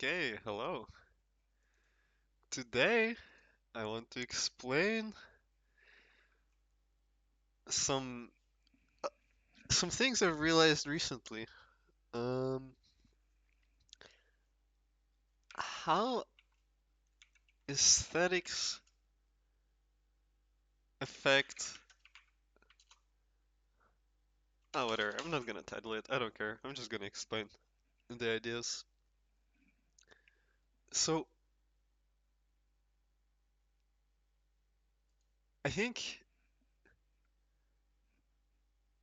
Okay, hello. Today I want to explain some some things I've realized recently. Um, how aesthetics affect. Oh, whatever. I'm not gonna title it. I don't care. I'm just gonna explain the ideas. So I think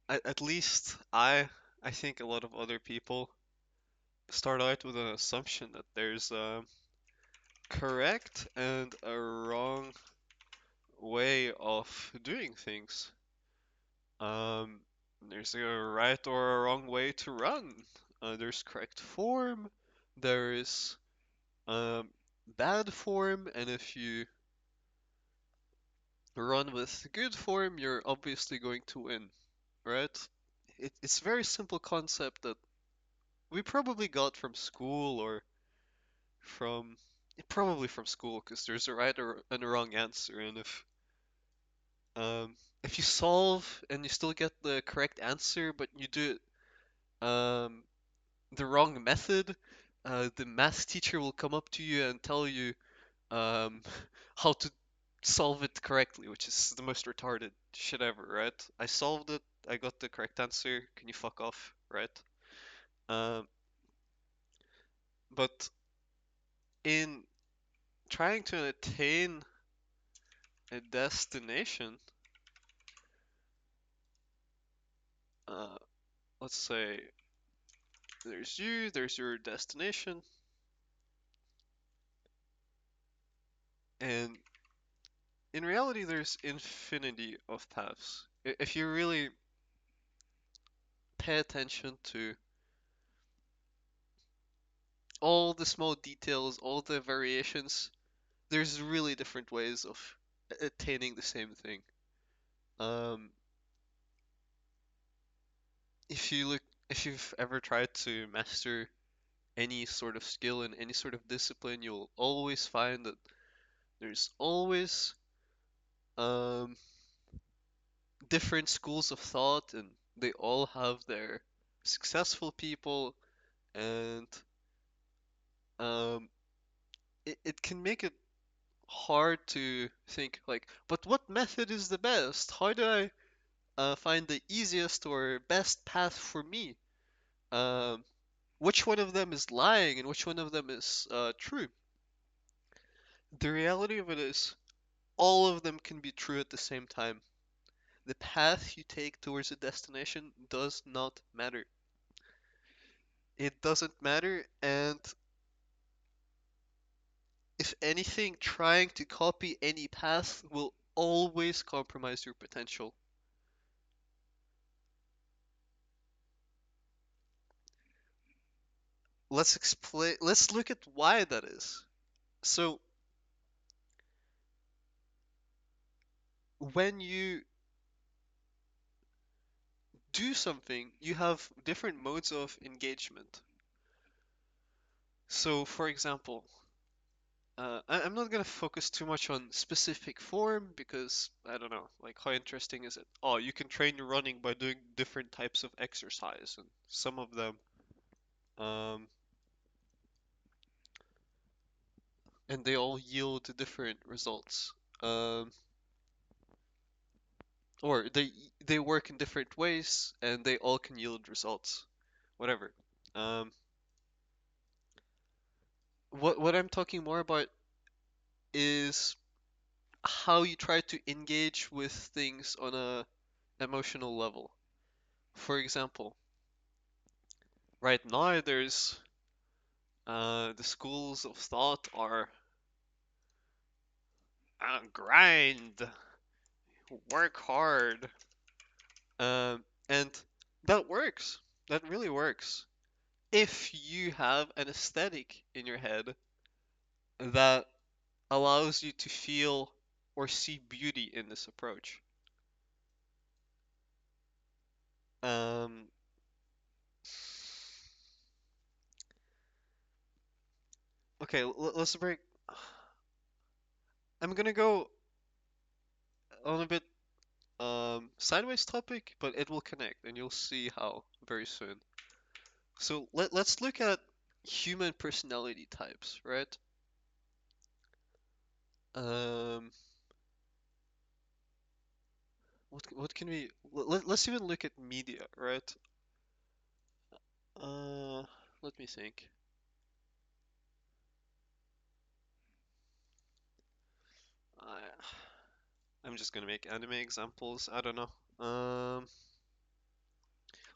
at least I think a lot of other people start out with an assumption that there's a correct and a wrong way of doing things. Um, there's a right or a wrong way to run. There's correct form. There is um, bad form, and if you run with good form, you're obviously going to win, right? It's a very simple concept that we probably got from school or from probably from school because there's a right or and a wrong answer, and if you solve and you still get the correct answer, but you do it the wrong method, the math teacher will come up to you and tell you um, how to solve it correctly, which is the most retarded shit ever, right? I solved it, I got the correct answer, can you fuck off, right? Um, but in trying to attain a destination, uh, let's say there's your destination, and in reality, there's infinity of paths. If you really pay attention to all the small details, all the variations, there's really different ways of attaining the same thing. Um, if you look, if you've ever tried to master any sort of skill in any sort of discipline, you'll always find that there's always um, different schools of thought, and they all have their successful people, and um, it can make it hard to think like, but what method is the best? How do I find the easiest or best path for me? Um, which one of them is lying and which one of them is true? The reality of it is, all of them can be true at the same time. The path you take towards a destination does not matter. It doesn't matter, and if anything, trying to copy any path will always compromise your potential. Let's look at why that is. So, when you do something, you have different modes of engagement. So, for example, I'm not gonna focus too much on specific form because I don't know, like how interesting is it? Oh, you can train your running by doing different types of exercise, and some of them, um, and they all yield different results. Um, or they work in different ways, and they all can yield results. Whatever. Um, what I'm talking more about is how you try to engage with things on a emotional level. For example, right now there's the schools of thought are grind, work hard, and that works. That really works. If you have an aesthetic in your head that allows you to feel or see beauty in this approach. Um, Okay, let's break. I'm gonna go on a bit sideways topic, but it will connect, and you'll see how very soon. So let's look at human personality types, right? Um, what can we let's even look at media, right? Uh, Let me think. I I'm just gonna make anime examples. I don't know.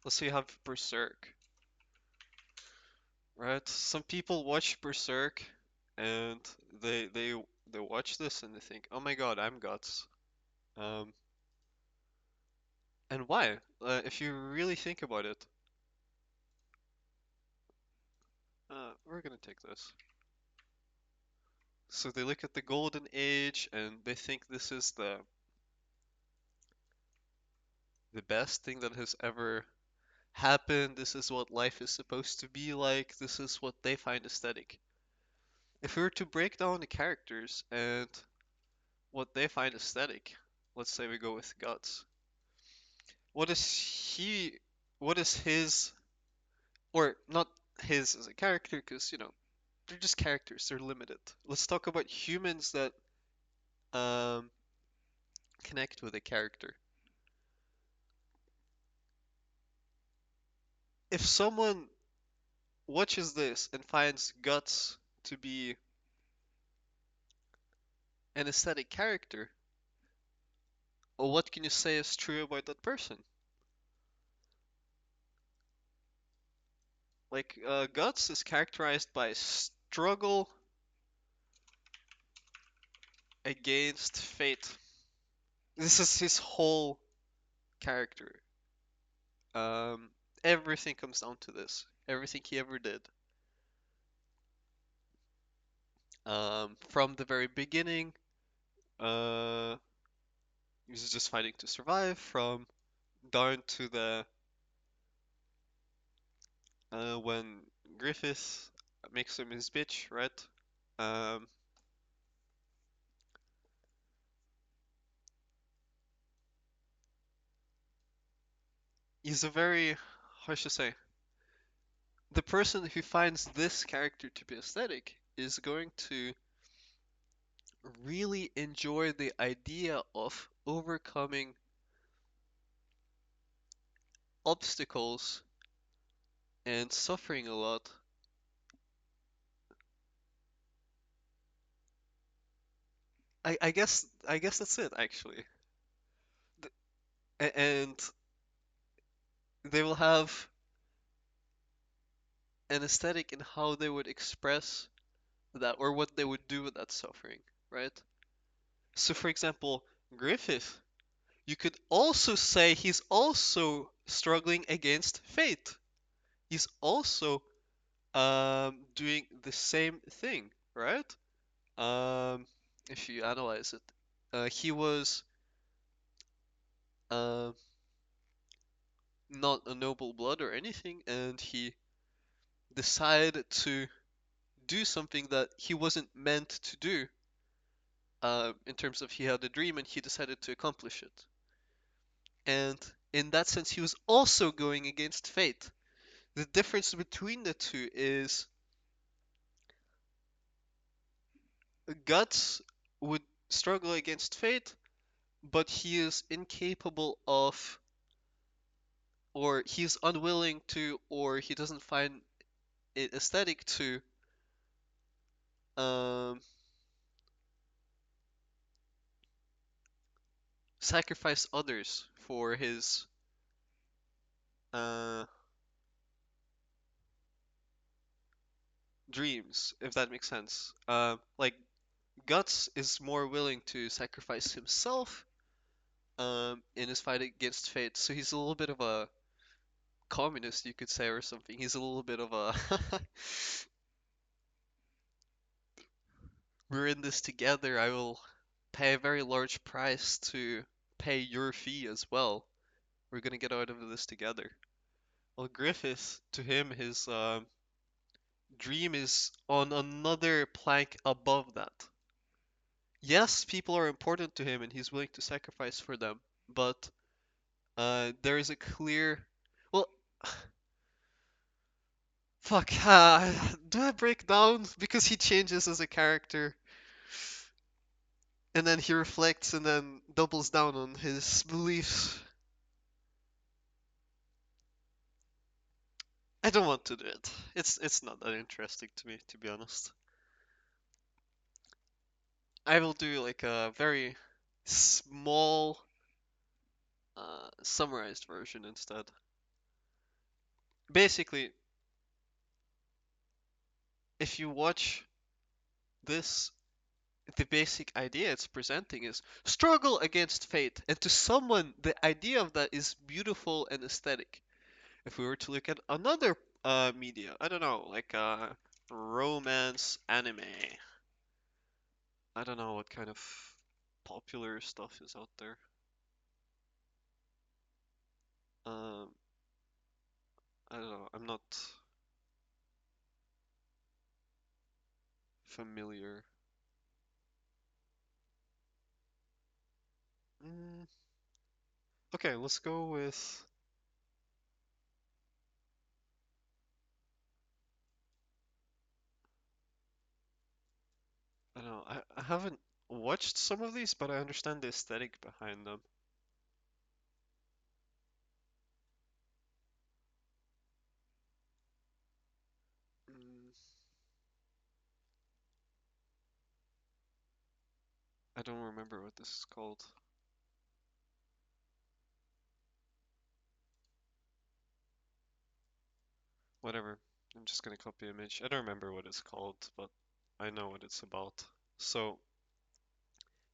Let's say you have Berserk, right? Some people watch Berserk and they they they watch this and they think, "Oh my God, I'm Guts." Um, and why? If you really think about it, we're gonna take this. So they look at the golden age and they think this is the best thing that has ever happened. This is what life is supposed to be like. This is what they find aesthetic. If we were to break down the characters and what they find aesthetic, let's say we go with Guts. What is he? What is his, or not his as a character? Because they're just characters. They're limited. Let's talk about humans that um connect with a character. If someone watches this and finds Guts to be an aesthetic character, well, what can you say is true about that person? Like, Guts is characterized by struggle against fate. This is his whole character. Um, Everything comes down to this. Everything he ever did. From the very beginning, uh, he was just fighting to survive. From down to the when Griffith makes him his bitch, right? Um, he's a very, how should I say, the person who finds this character to be aesthetic is going to really enjoy the idea of overcoming obstacles and suffering a lot. I guess that's it actually. And they will have an aesthetic in how they would express that or what they would do with that suffering, right? So for example, Griffith, you could also say he's also struggling against fate. He's also doing the same thing, right? Um, if you analyze it, he was uh, not a noble blood or anything, and he decided to do something that he wasn't meant to do. In terms of he had a dream and he decided to accomplish it. And in that sense, he was also going against fate. The difference between the two is Guts would struggle against fate, but he is incapable of, or he's unwilling to, or he doesn't find it aesthetic to um, sacrifice others for his uh, dreams, if that makes sense. Like Guts is more willing to sacrifice himself in his fight against fate, so he's a little bit of a communist, you could say, or something. He's a little bit of a we're in this together. I will pay a very large price to pay your fee as well. We're gonna get out of this together. Well, Griffith, to him, his Dream is on another plank above that. Yes, people are important to him and he's willing to sacrifice for them, but there is a clear. Well, fuck. Do I break down? Because he changes as a character, and then he reflects and then doubles down on his beliefs. I don't want to do it. It's not that interesting to me, to be honest. I will do like a very small, summarized version instead. Basically, if you watch this, the basic idea it's presenting is struggle against fate, and to someone, the idea of that is beautiful and aesthetic. If we were to look at another media, I don't know, like romance anime, I don't know what kind of popular stuff is out there. Um, I don't know. I'm not familiar. Mm, okay, let's go with. I don't know. I haven't watched some of these, but I understand the aesthetic behind them. Mm, I don't remember what this is called. Whatever. I'm just gonna copy image. I don't remember what it's called, but I know what it's about. So,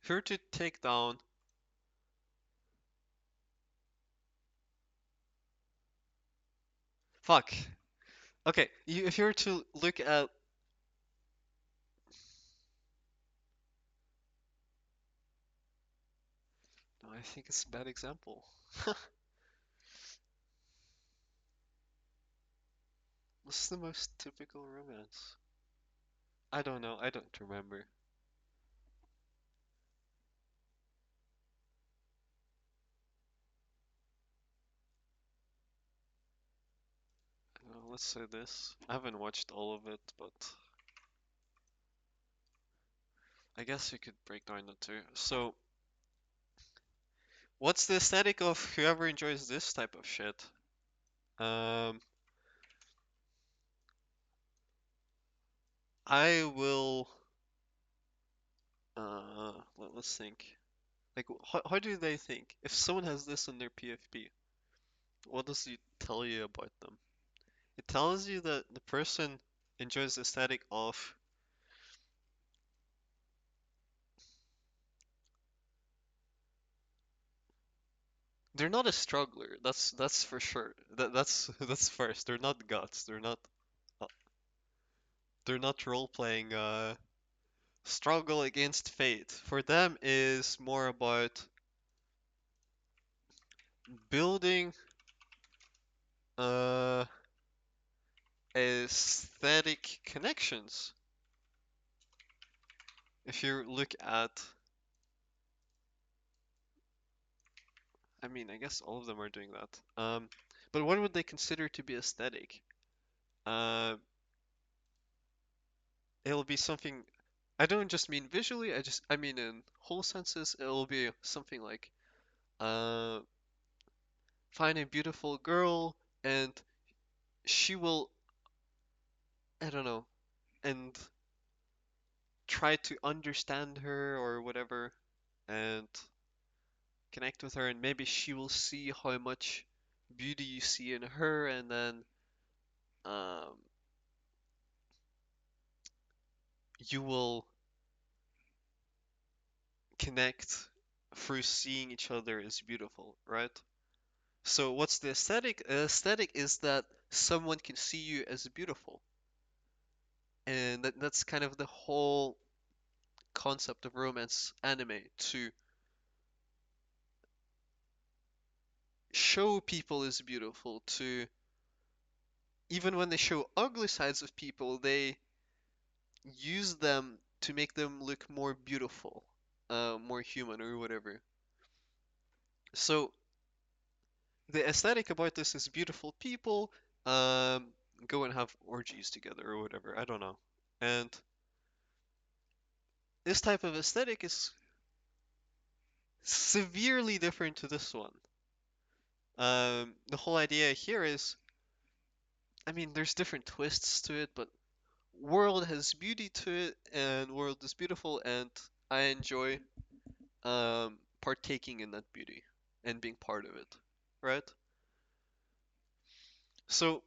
if you were to take down. Fuck. Okay, if you were to look at. No, I think it's a bad example. What's the most typical romance? I don't know. I don't remember. Let's say this. I haven't watched all of it, but I guess we could break down the two. So, what's the aesthetic of whoever enjoys this type of shit? Um, I will. Let's think. Like, how do they think? If someone has this on their PFP, what does it tell you about them? It tells you that the person enjoys the aesthetic of. They're not a struggler. That's for sure. That's that's first. They're not guts. Uh, they're not role playing. Struggle against fate for them is more about building uh aesthetic connections. If you look at, I mean, I guess all of them are doing that. But what would they consider to be aesthetic? Uh, it'll be something. I don't just mean visually. I mean in whole senses. It'll be something like uh, find a beautiful girl and she will, I don't know, and try to understand her or whatever and connect with her, and maybe she will see how much beauty you see in her, and then um, you will connect through seeing each other as beautiful, right? So what's the aesthetic? Aesthetic is that someone can see you as beautiful, and that's kind of the whole concept of romance anime, to show people as beautiful, to even when they show ugly sides of people, they use them to make them look more beautiful, more human or whatever. So the aesthetic about this is beautiful people um, go and have orgies together or whatever. I don't know. And this type of aesthetic is severely different to this one. The whole idea here is, I mean, there's different twists to it, but world has beauty to it, and world is beautiful, and I enjoy partaking in that beauty and being part of it, right? So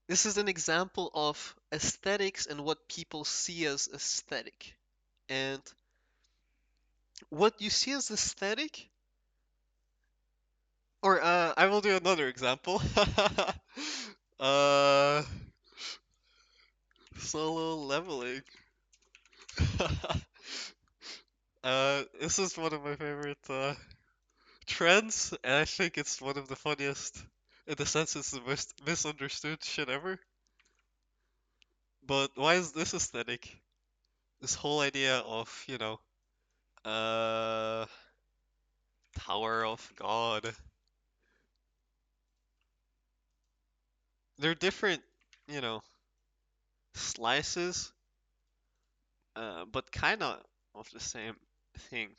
this is an example of aesthetics and what people see as aesthetic. And what you see as aesthetic, or I will do another example. uh, Solo leveling. This is one of my favorite trends, and I think it's one of the funniest. In the sense, it's the most misunderstood shit ever. But why is this aesthetic? This whole idea of, uh, Tower of God. They're different, you know, slices, but kind of the same thing.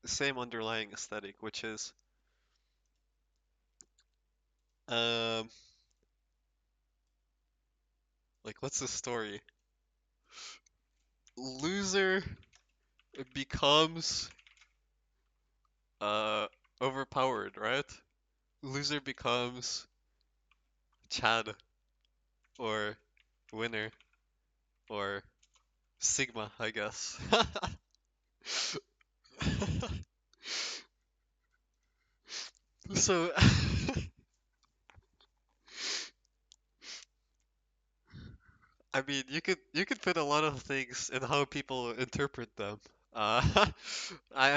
Same underlying aesthetic, which is, um, like, what's the story? Loser becomes, uh, overpowered, right? Loser becomes Chad, or winner, or Sigma, I guess. So, I mean, you could put a lot of things in how people interpret them. I'm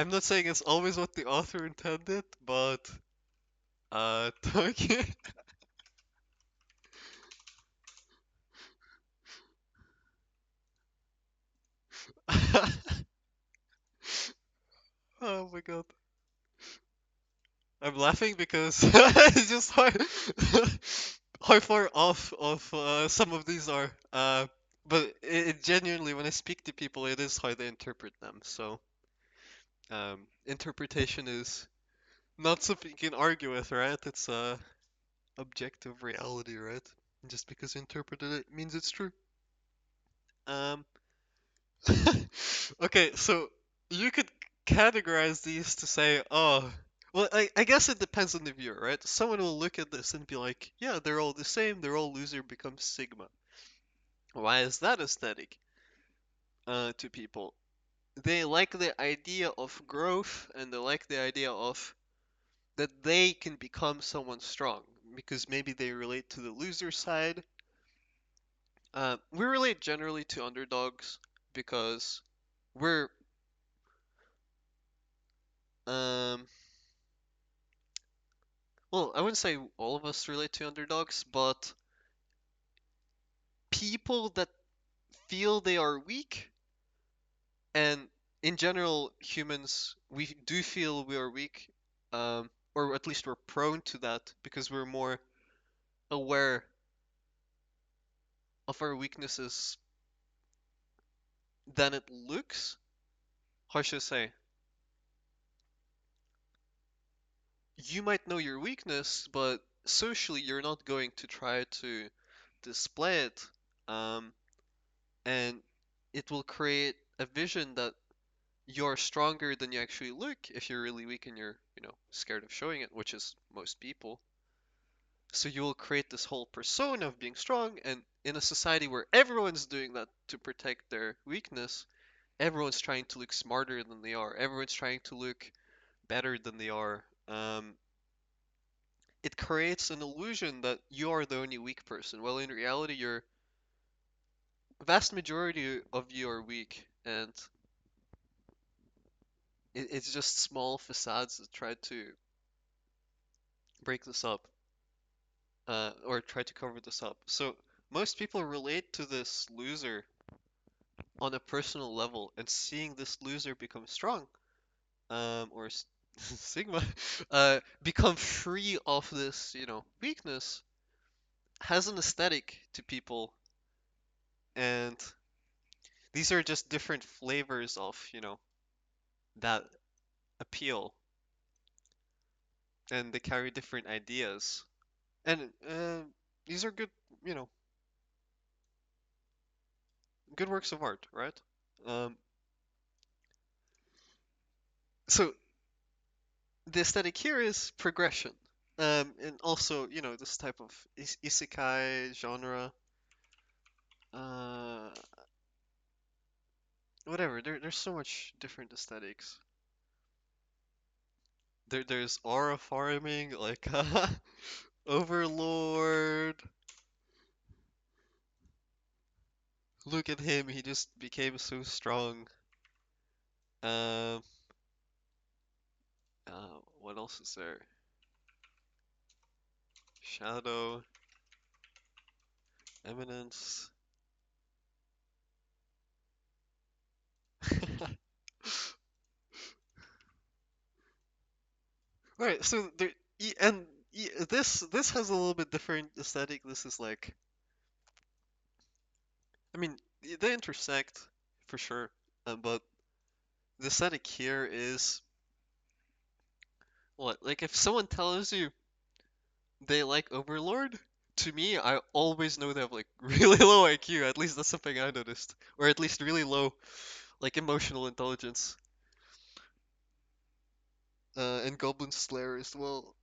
not saying it's always what the author intended, but talking. Oh my god, I'm laughing because it's just how far off of some of these are. But it genuinely, when I speak to people, it is how they interpret them. So, interpretation is not something you can argue with, right? It's objective reality, right? Just because you interpreted it means it's true. Um, okay, so you could categorize these to say, oh, well, I guess it depends on the viewer, right? Someone will look at this and be like, yeah, they're all the same, they're all loser becomes Sigma. Why is that aesthetic to people? They like the idea of growth and they like the idea of that they can become someone strong because maybe they relate to the loser side. We relate generally to underdogs because we're um well, I wouldn't say all of us relate to underdogs, but people that feel they are weak, and in general, humans, we do feel we are weak, or at least we're prone to that because we're more aware of our weaknesses than it looks. How should I say? You might know your weakness, but socially, you're not going to try to display it, um, and it will create a vision that you're stronger than you actually look if you're really weak and you're, scared of showing it, which is most people. So you will create this whole persona of being strong, and in a society where everyone's doing that to protect their weakness, everyone's trying to look smarter than they are. Everyone's trying to look better than they are. It creates an illusion that you are the only weak person. Well, in reality, your vast majority of you are weak, and It's just small facades that try to break this up, or try to cover this up. So most people relate to this loser on a personal level, and seeing this loser become strong, or Sigma, become free of this, weakness, has an aesthetic to people, and these are just different flavors of, that appeal, and they carry different ideas. And these are good, you know, good works of art, right? Um, so the aesthetic here is progression. And also, this type of isekai genre, uh, whatever. There's so much different aesthetics. There's aura farming, like Overlord. Look at him, he just became so strong. Um, what else is there? Shadow, Eminence. Right, so and this has a little bit different aesthetic. This is like, I mean, they intersect for sure, but the aesthetic here is what? Like if someone tells you they like Overlord, to me, I always know they have like really low IQ. At least that's something I noticed, or at least really low like emotional intelligence. And Goblin Slayer as well.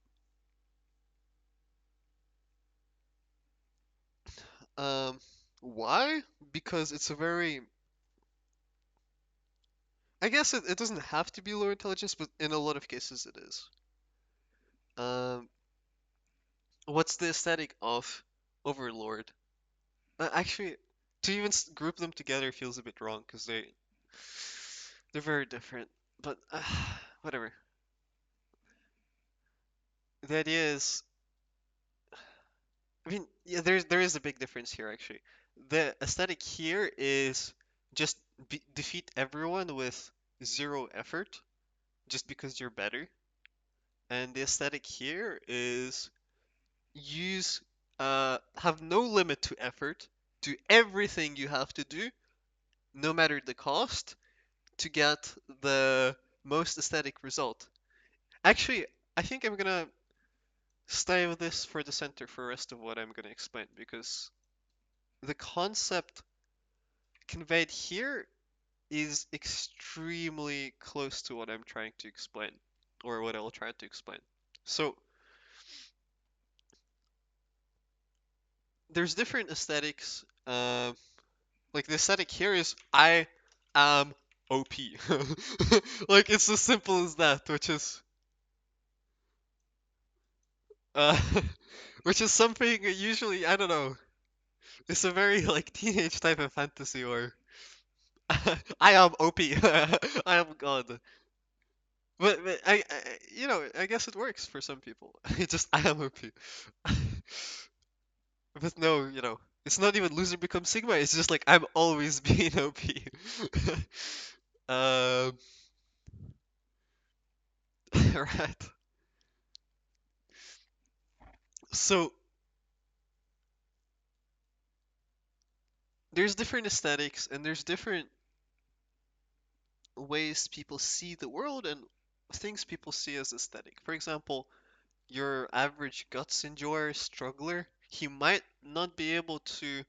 Um, why? Because it's a very, I guess it doesn't have to be low intelligence, but in a lot of cases it is. Um, what's the aesthetic of Overlord? Actually, to even group them together feels a bit wrong because they're very different. But whatever. The idea is, I mean, yeah, there is a big difference here actually. The aesthetic here is just defeat everyone with zero effort, just because you're better. And the aesthetic here is use have no limit to effort, do everything you have to do, no matter the cost, to get the most aesthetic result. Actually, I think I'm gonna stay with this for the center for the rest of what I'm gonna explain, because the concept conveyed here is extremely close to what I'm trying to explain, or what I'll try to explain. So there's different aesthetics. Like the aesthetic here is I am OP. Like it's as simple as that, uh, which is something usually, I don't know. It's a very like teenage type of fantasy, or I am OP. I am God. But I guess it works for some people. It just I am OP. But no, it's not even loser becomes Sigma. It's just like I'm always being OP. Um, right. So there's different aesthetics and there's different ways people see the world and things people see as aesthetic. For example, your average guts enjoyer struggler, he might not be able to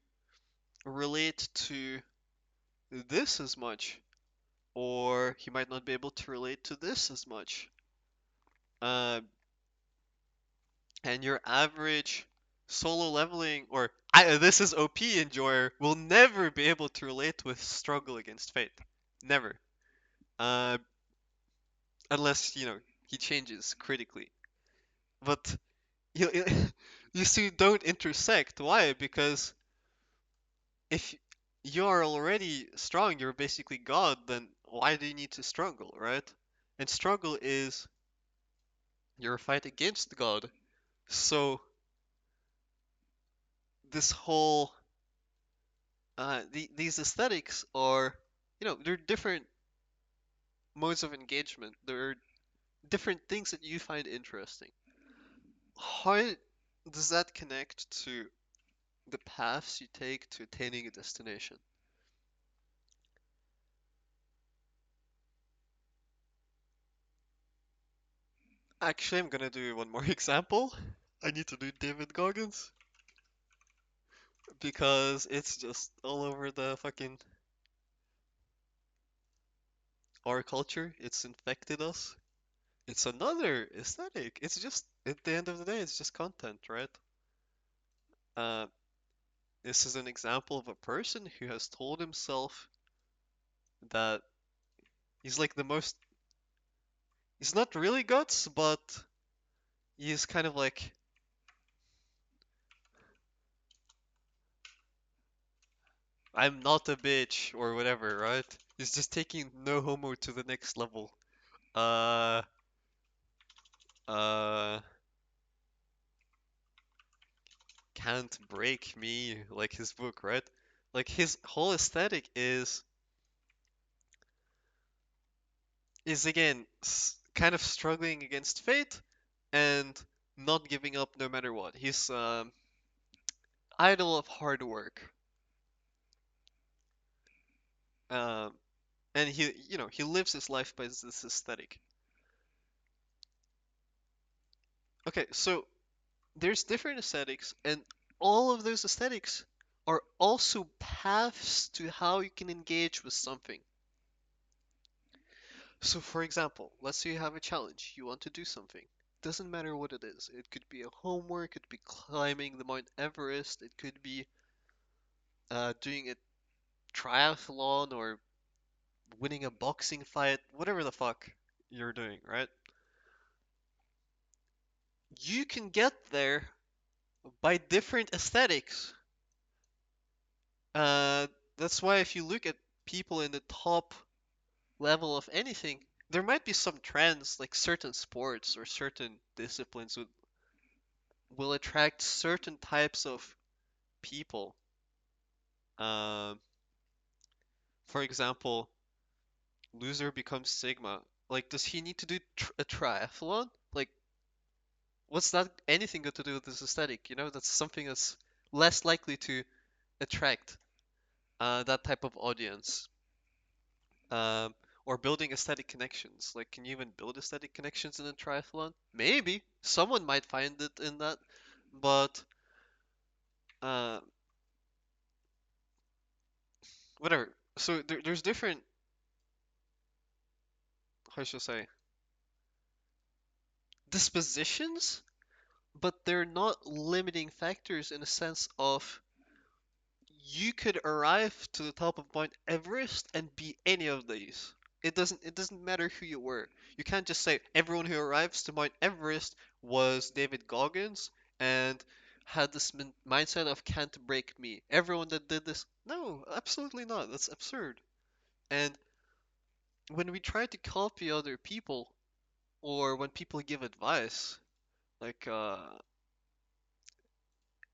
relate to this as much, or he might not be able to relate to this as much. Uh, and your average solo leveling or this is OP enjoyer will never be able to relate with struggle against fate. Never. Uh, unless, he changes critically. But you, you see, don't intersect. Why? Because if you are already strong, you're basically God, then why do you need to struggle, right? And struggle is your fight against God. So this whole these aesthetics are, they're different modes of engagement. They're different things that you find interesting. How does that connect to the paths you take to attaining a destination? Actually, I'm gonna do one more example. I need to do David Goggins because it's just all over the fucking our culture. It's infected us. It's another aesthetic. It's just at the end of the day, it's just content, right? Uh, this is an example of a person who has told himself that he's like the most. He's not really guts, but he's kind of like I'm not a bitch or whatever, right? He's just taking no homo to the next level. Uh, uh, can't break me like his book, right? Like his whole aesthetic is again kind of struggling against fate and not giving up no matter what. He's idol of hard work. Um, and he lives his life by this aesthetic. Okay, so there's different aesthetics, and all of those aesthetics are also paths to how you can engage with something. So, for example, let's say you have a challenge, you want to do something. Doesn't matter what it is. It could be a homework, it could be climbing the Mount Everest, it could be doing a triathlon or winning a boxing fight, whatever the fuck you're doing, right? You can get there by different aesthetics. Uh, that's why if you look at people in the top level of anything, there might be some trends, like certain sports or certain disciplines will attract certain types of people. Um, for example, loser becomes Sigma. Like, does he need to do a triathlon? Like, what's that anything got to do with this aesthetic? That's something that's less likely to attract that type of audience. Um, or building aesthetic connections. Like, can you even build aesthetic connections in a triathlon? Maybe. Someone might find it in that, but uh, whatever. So there's different, how should I say, dispositions, but they're not limiting factors in a sense of you could arrive to the top of Mount Everest and be any of these. It doesn't matter who you were. You can't just say everyone who arrives to Mount Everest was David Goggins and had this mindset of can't break me. Everyone that did this, no, absolutely not. That's absurd. And when we try to copy other people or when people give advice, like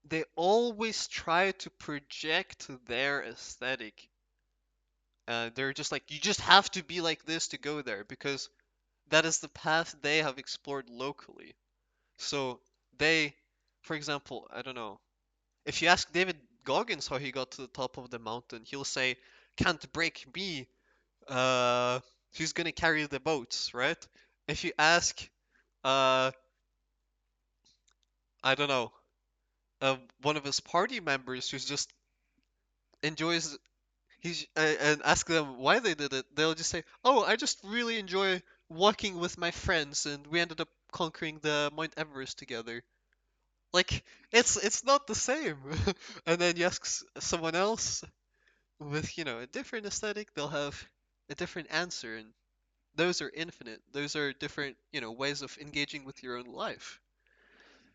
they always try to project their aesthetic. They're just like, you just have to be like this to go there because that is the path they have explored locally. So they, for example, I don't know, if you ask David Goggins how he got to the top of the mountain, he'll say, "Can't break me. Uh, who's gonna carry the boats, right?" If you ask, uh, I don't know, one of his party members who's just enjoys and ask them why they did it, they'll just say, "Oh, I just really enjoy walking with my friends, and we ended up conquering the Mount Everest together." Like, it's not the same. And then you ask someone else with, a different aesthetic, they'll have a different answer, and those are infinite. Those are different, ways of engaging with your own life.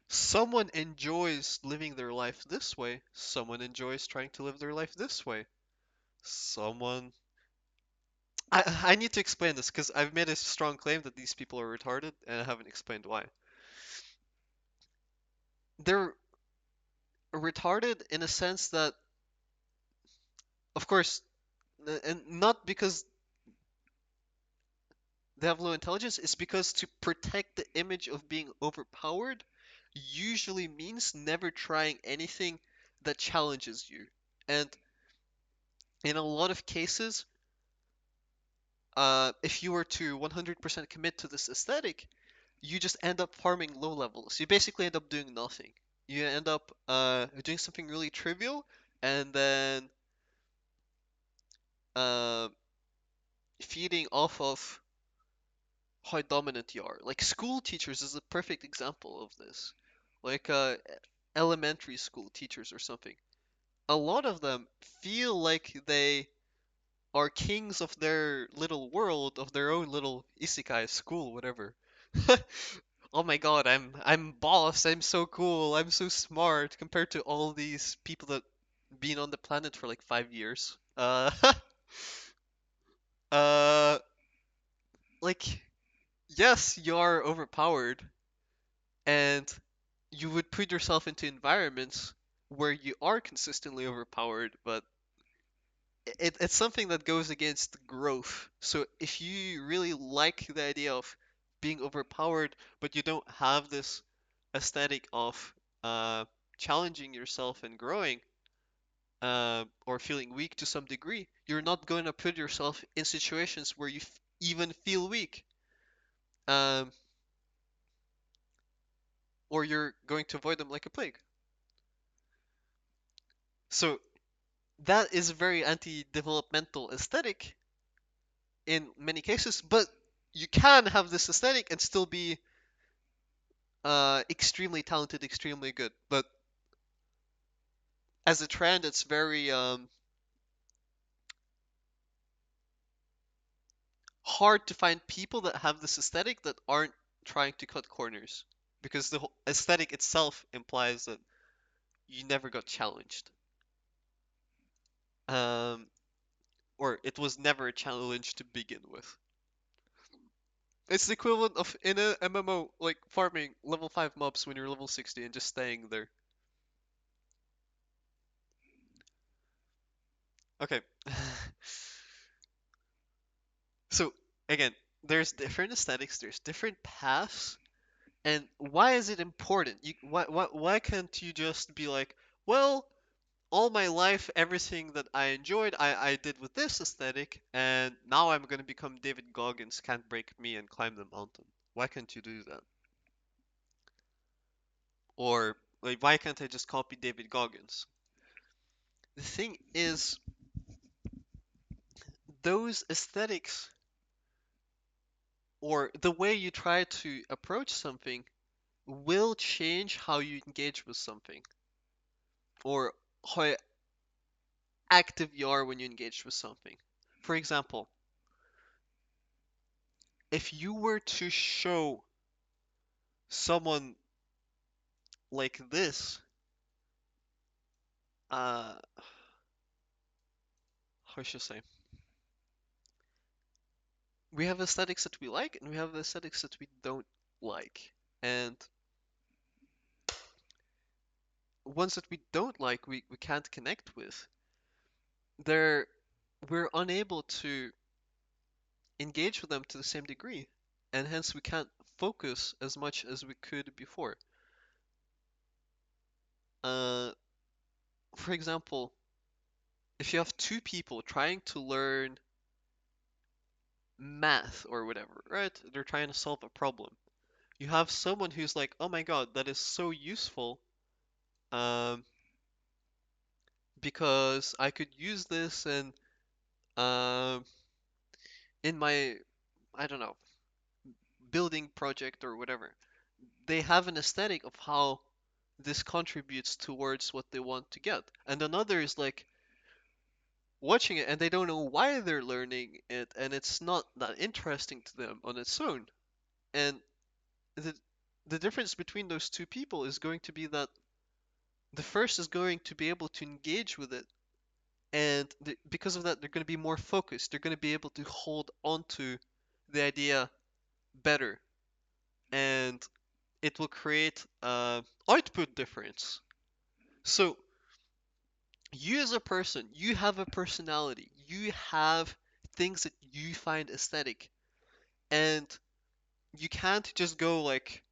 Someone enjoys living their life this way. Someone enjoys trying to live their life this way. Someone I need to explain this because I've made a strong claim that these people are retarded, and I haven't explained why. They're retarded in a sense that, of course, and not because they have low intelligence, it's because to protect the image of being overpowered usually means never trying anything that challenges you. And in a lot of cases, if you were to 100% commit to this aesthetic, you just end up farming low levels. You basically end up doing nothing. You end up doing something really trivial, and then uh, feeding off of how dominant you are. Like school teachers is a perfect example of this. Like elementary school teachers or something. A lot of them feel like they are kings of their little world, of their own little isekai school, whatever. Oh my god, I'm boss, I'm so cool, I'm so smart compared to all these people that been on the planet for like 5 years. Uh like yes, you are overpowered and you would put yourself into environments where you are consistently overpowered, but it's something that goes against growth. So if you really like the idea of being overpowered, but you don't have this aesthetic of uh, challenging yourself and growing, or feeling weak to some degree, you're not going to put yourself in situations where you even feel weak, um, or you're going to avoid them like a plague. So that is a very anti-developmental aesthetic in many cases, but you can have this aesthetic and still be extremely talented, extremely good. But as a trend, it's very hard to find people that have this aesthetic that aren't trying to cut corners, because the whole aesthetic itself implies that you never got challenged, um, or it was never a challenge to begin with. It's the equivalent of in a MMO like farming level 5 mobs when you're level 60 and just staying there. Okay. So again, there's different aesthetics, there's different paths, and why is it important? Why can't you just be like, well, all my life, everything that I enjoyed, I did with this aesthetic, and now I'm gonna become David Goggins, can't break me, and climb the mountain. Why can't you do that? Or like, why can't I just copy David Goggins? The thing is, those aesthetics or the way you try to approach something will change how you engage with something or how active you are when you engage with something. For example, if you were to show someone like this, uh, how should I say? We have aesthetics that we like and we have aesthetics that we don't like. And ones that we don't like, we can't connect with. They're, we're unable to engage with them to the same degree. And hence we can't focus as much as we could before. Uh, for example, if you have two people trying to learn math or whatever, right? They're trying to solve a problem. You have someone who's like, "Oh my God, that is so useful, um, because I could use this and um, in my, I don't know, building project or whatever." They have an aesthetic of how this contributes towards what they want to get. And another is like watching it and they don't know why they're learning it and it's not that interesting to them on its own. And the the difference between those two people is going to be that the first is going to be able to engage with it And because of that, they're going to be more focused. They're going to be able to hold onto the idea better, and it will create output difference. So you as a person, you have a personality, you have things that you find aesthetic, and you can't just go like,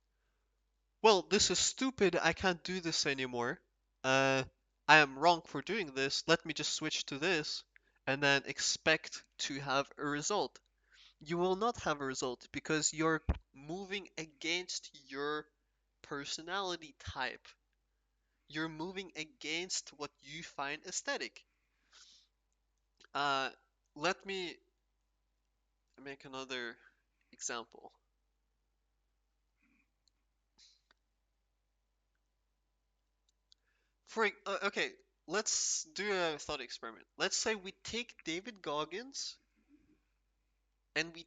well, this is stupid, I can't do this anymore. Uh, I am wrong for doing this, let me just switch to this, and then expect to have a result. You will not have a result because you're moving against your personality type. You're moving against what you find aesthetic. Uh, Let me make another example. Okay, let's do a thought experiment. Let's say we take David Goggins and we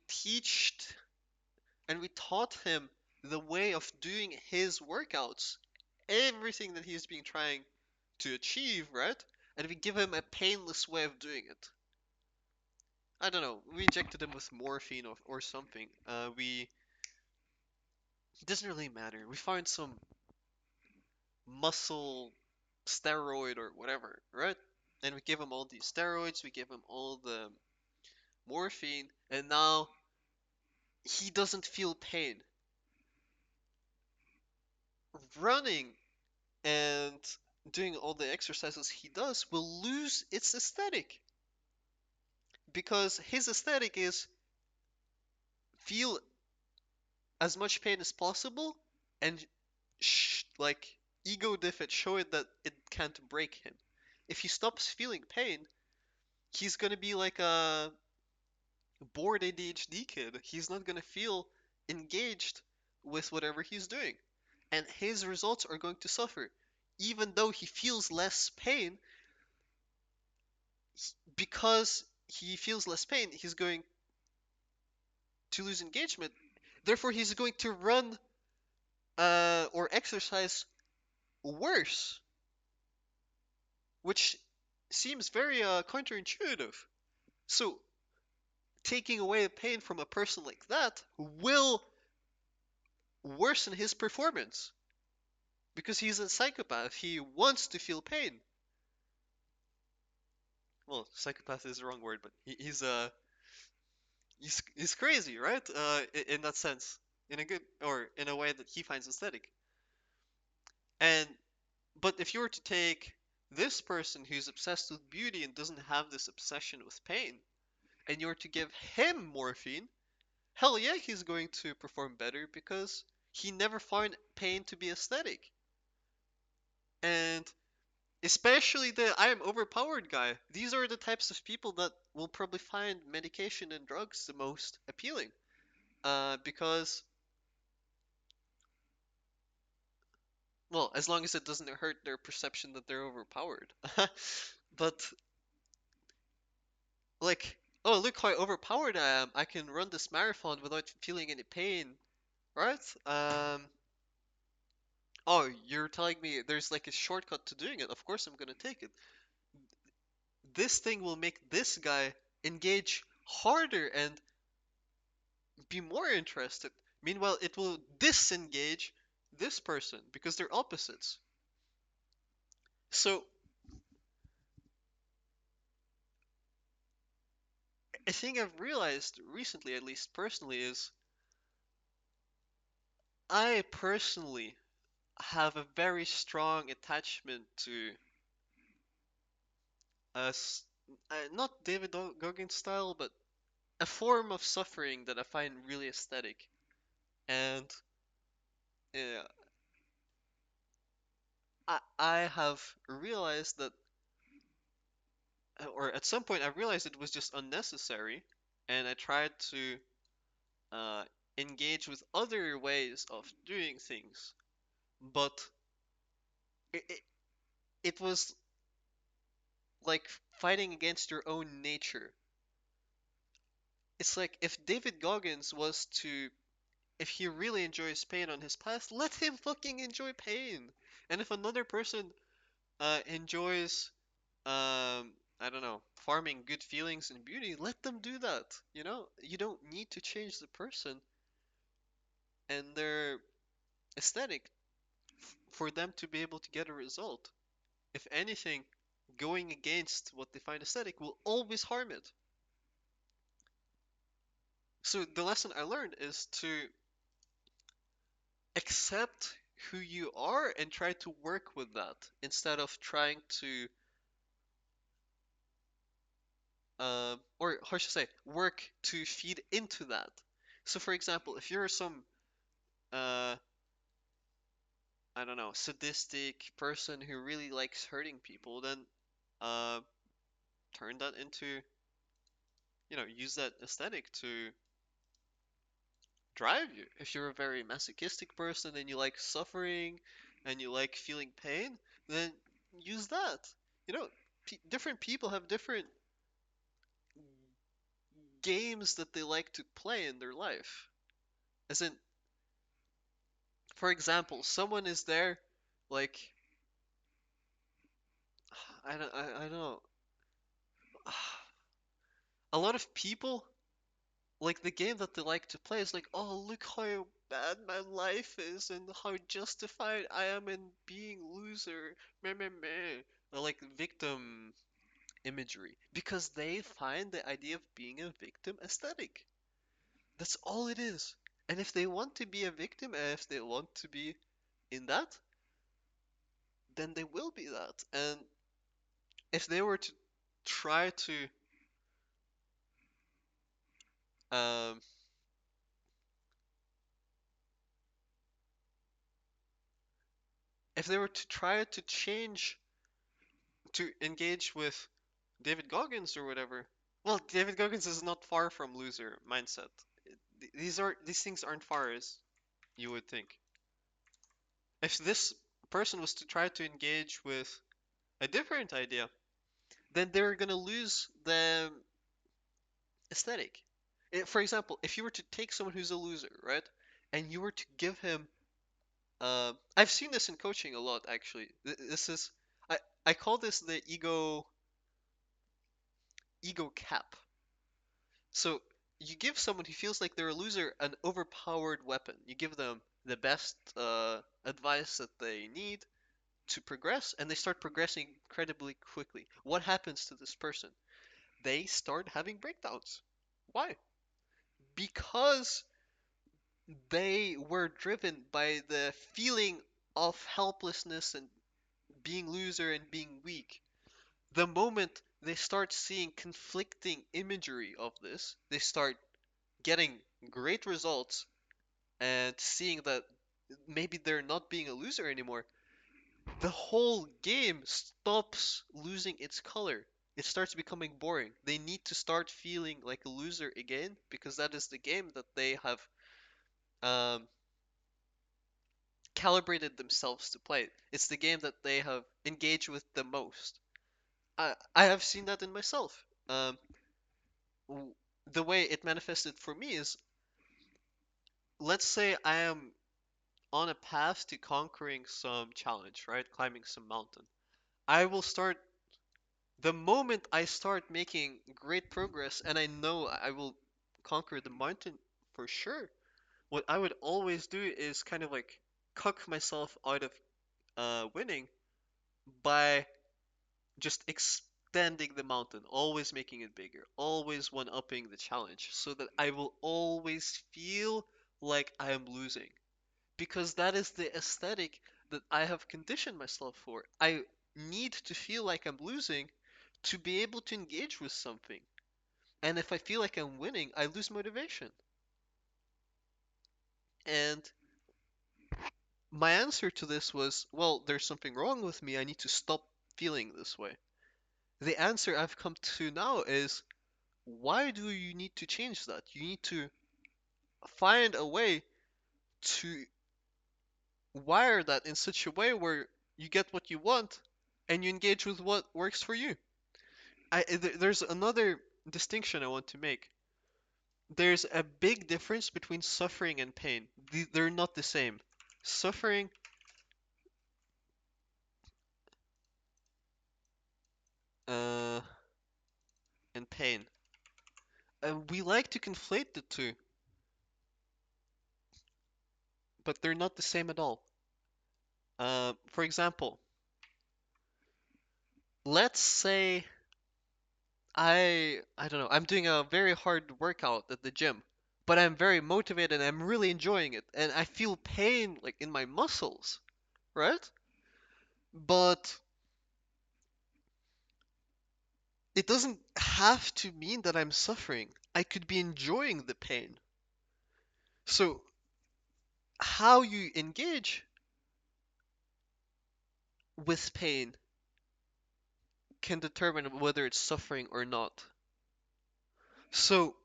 taught him the way of doing his workouts, everything that he's been trying to achieve, right? And we give him a painless way of doing it. I don't know. We injected him with morphine or something. It doesn't really matter. We find some muscle steroid or whatever, right? And we give him all these steroids, we give him all the morphine, and now he doesn't feel pain. Running and doing all the exercises he does will lose its aesthetic because his aesthetic is feel as much pain as possible and like ego diff it, show it that it can't break him. If he stops feeling pain, he's gonna be like a bored ADHD kid. He's not gonna feel engaged with whatever he's doing, and his results are going to suffer. Even though he feels less pain, because he feels less pain, he's going to lose engagement. Therefore, he's going to run or exercise worse, which seems very counterintuitive. So, taking away the pain from a person like that will worsen his performance because he's a psychopath. He wants to feel pain. Well, psychopath is the wrong word, but he's crazy, right? In that sense, in a good or in a way that he finds aesthetic. And but if you were to take this person who's obsessed with beauty and doesn't have this obsession with pain, and you were to give him morphine, hell yeah, he's going to perform better because he never found pain to be aesthetic. And especially the I am overpowered guy. These are the types of people that will probably find medication and drugs the most appealing. Because, well, as long as it doesn't hurt their perception that they're overpowered. But, like, oh, look how overpowered I am. I can run this marathon without feeling any pain, right? Oh, you're telling me there's like a shortcut to doing it. Of course I'm gonna take it. This thing will make this guy engage harder and be more interested. Meanwhile, it will disengage this person because they're opposites. So, a thing I've realized recently, at least personally, is I personally have a very strong attachment to us, not David Goggins style, but a form of suffering that I find really aesthetic. And uh, I have realized that, or at some point, I realized it was just unnecessary, and I tried to uh, engage with other ways of doing things. But it, it, it was like fighting against your own nature. It's like if David Goggins was to, if he really enjoys pain on his path, let him fucking enjoy pain. And if another person enjoys, I don't know, farming good feelings and beauty, let them do that. You know, you don't need to change the person and their aesthetic for them to be able to get a result. If anything, going against what they find aesthetic will always harm it. So the lesson I learned is to accept who you are and try to work with that instead of trying to or how should I say, work to feed into that. So for example, if you're some uh I don't know, sadistic person who really likes hurting people, then uh turn that into, use that aesthetic to drive you. If you're a very masochistic person and you like suffering and you like feeling pain, then use that. You know, different people have different games that they like to play in their life. As in, for example, someone is there, like, I don't know. A lot of people, like, the game that they like to play is like, oh, look how bad my life is and how justified I am in being loser. Meh, meh, meh. Or like victim imagery. Because they find the idea of being a victim aesthetic. That's all it is. And if they want to be a victim, and if they want to be in that, then they will be that. And if they were to try to, um, if they were to try to change, to engage with David Goggins or whatever, well, David Goggins is not far from loser mindset. These things aren't far as you would think. If this person was to try to engage with a different idea, then they're gonna lose the aesthetic. For example, if you were to take someone who's a loser, right, and you were to give him, I've seen this in coaching a lot actually. This is, I I call this the ego cap. So you give someone who feels like they're a loser an overpowered weapon. You give them the best advice that they need to progress, and they start progressing incredibly quickly. What happens to this person? They start having breakdowns. Why? Because they were driven by the feeling of helplessness and being loser and being weak. The moment they start seeing conflicting imagery of this, they start getting great results and seeing that maybe they're not being a loser anymore. The whole game stops losing its color. It starts becoming boring. They need to start feeling like a loser again because that is the game that they have um, calibrated themselves to play. It's the game that they have engaged with the most. I have seen that in myself. The way it manifested for me is, let's say I am on a path to conquering some challenge, right? Climbing some mountain. I will start the moment I start making great progress and I know I will conquer the mountain for sure. What I would always do is kind of like cuck myself out of winning by just extending the mountain, always making it bigger, always one-upping the challenge, so that I will always feel like I am losing. Because that is the aesthetic that I have conditioned myself for. I need to feel like I'm losing to be able to engage with something. And if I feel like I'm winning, I lose motivation. And my answer to this was, well, there's something wrong with me. I need to stop feeling this way. The answer I've come to now is, why do you need to change that? You need to find a way to wire that in such a way where you get what you want and you engage with what works for you. There's another distinction I want to make. There's a big difference between suffering and pain. They're not the same. Suffering, uh, and pain. And we like to conflate the two, but they're not the same at all. For example, let's say I don't know, I'm doing a very hard workout at the gym, but I'm very motivated and I'm really enjoying it, and I feel pain like in my muscles, right? But it doesn't have to mean that I'm suffering. I could be enjoying the pain. So how you engage with pain can determine whether it's suffering or not. So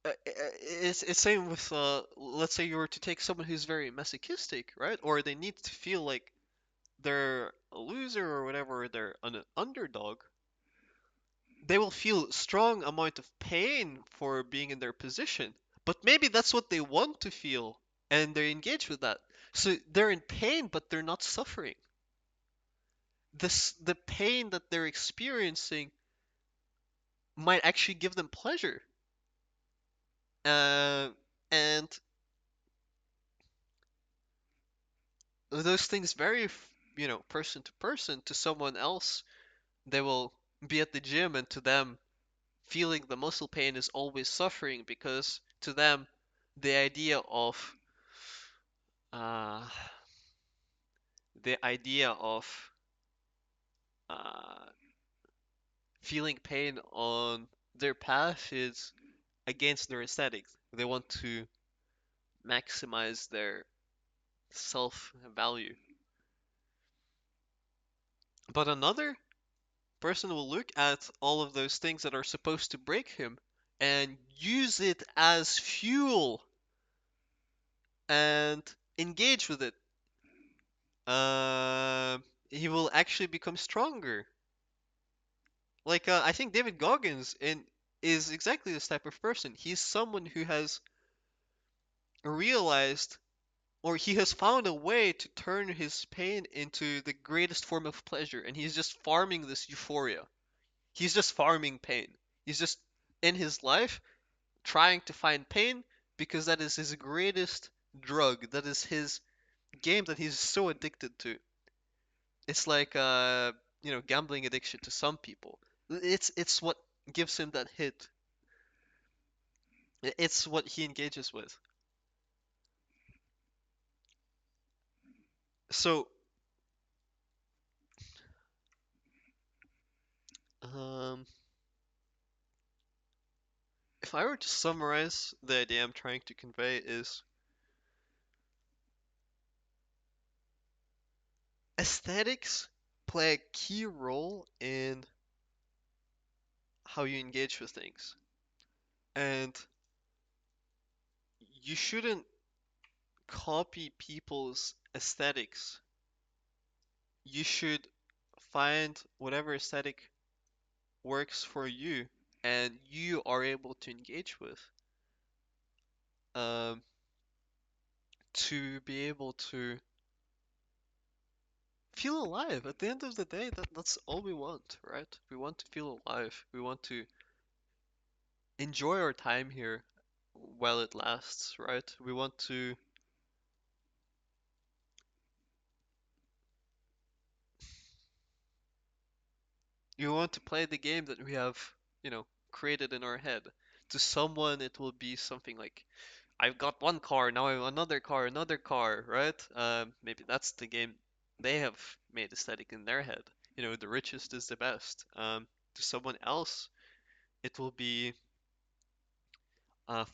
it's same with let's say you were to take someone who's very masochistic, right? Or they need to feel like they're a loser or whatever, or they're an underdog. They will feel strong amount of pain for being in their position, but maybe that's what they want to feel, and they engage with that. So they're in pain, but they're not suffering. The pain that they're experiencing might actually give them pleasure. Uh, and those things vary, person to person. To someone else, they will be at the gym, and to them, feeling the muscle pain is always suffering because to them, the idea of uh, the idea of uh, feeling pain on their path is against their aesthetics. They want to maximize their self value. But another person will look at all of those things that are supposed to break him and use it as fuel and engage with it. Uh, he will actually become stronger. Like I think David Goggins is exactly this type of person. He's someone who has realized or he has found a way to turn his pain into the greatest form of pleasure, and he's just farming this euphoria. He's just farming pain. He's just in his life trying to find pain because that is his greatest drug. That is his game that he's so addicted to. It's like gambling addiction to some people. It's what gives him that hit. It's what he engages with. So, um, if I were to summarize the idea I'm trying to convey is aesthetics play a key role in how you engage with things. And you shouldn't copy people's aesthetics. You should find whatever aesthetic works for you and you are able to engage with um, to be able to feel alive. At the end of the day, that's all we want, right? We want to feel alive. We want to enjoy our time here while it lasts, right? We want to play the game that we have, created in our head. To someone, it will be something like, I've got one car, now I have another car, right? Maybe that's the game they have made aesthetic in their head. The richest is the best. To someone else, it will be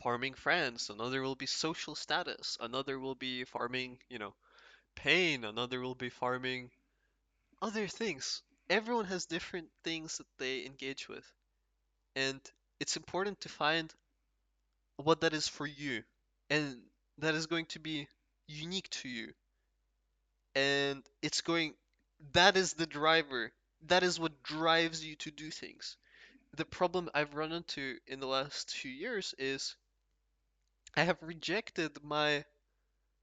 farming friends. Another will be social status. Another will be farming, pain. Another will be farming other things. Everyone has different things that they engage with, and it's important to find what that is for you, and that is going to be unique to you, and that is the driver. That is what drives you to do things. The problem I've run into in the last few years is I have rejected my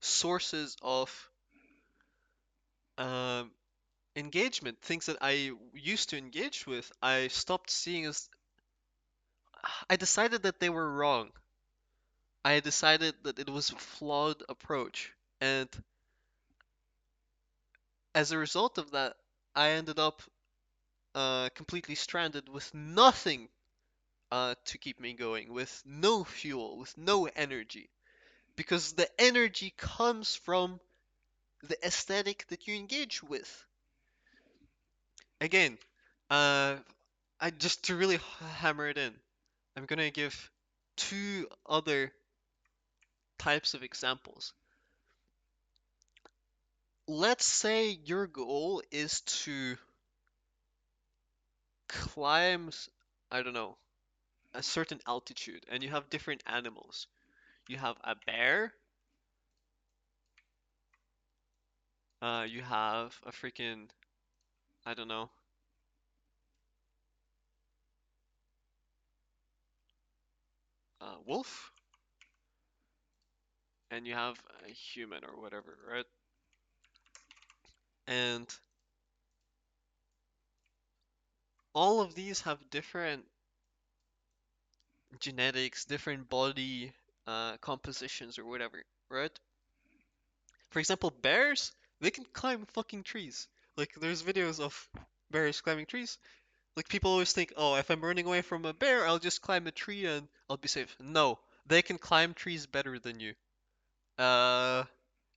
sources of um, engagement, things that I used to engage with, I stopped seeing as I decided that they were wrong. I decided that it was a flawed approach. And as a result of that, I ended up completely stranded with nothing to keep me going, with no fuel, with no energy. Because the energy comes from the aesthetic that you engage with. Again, uh, I just to really hammer it in, I'm gonna give two other types of examples. Let's say your goal is to climb, I don't know, a certain altitude, and you have different animals. You have a bear, you have a freaking, I don't know, wolf, and you have a human or whatever, right? And all of these have different genetics, different body compositions or whatever, right? For example, bears, they can climb fucking trees. Like, there's videos of bears climbing trees. Like, people always think, oh, if I'm running away from a bear, I'll just climb a tree and I'll be safe. No, they can climb trees better than you. Uh,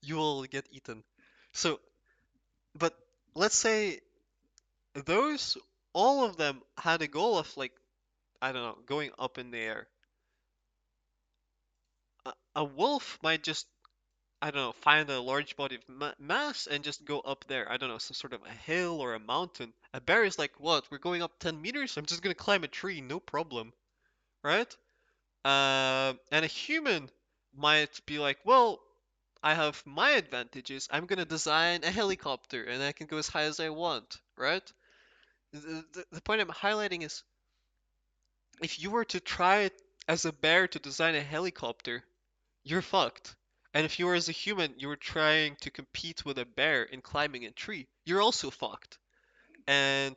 you will get eaten. So, but let's say those, all of them had a goal of, like, I don't know, going up in the air. A wolf might just, I don't know, find a large body of mass and just go up there. I don't know, some sort of a hill or a mountain. A bear is like, what? We're going up 10 meters? I'm just gonna climb a tree, no problem, right? And a human might be like, well, I have my advantages. I'm gonna design a helicopter and I can go as high as I want, right? The point I'm highlighting is if you were to try as a bear to design a helicopter, you're fucked. And if you were as a human, you were trying to compete with a bear in climbing a tree, you're also fucked. And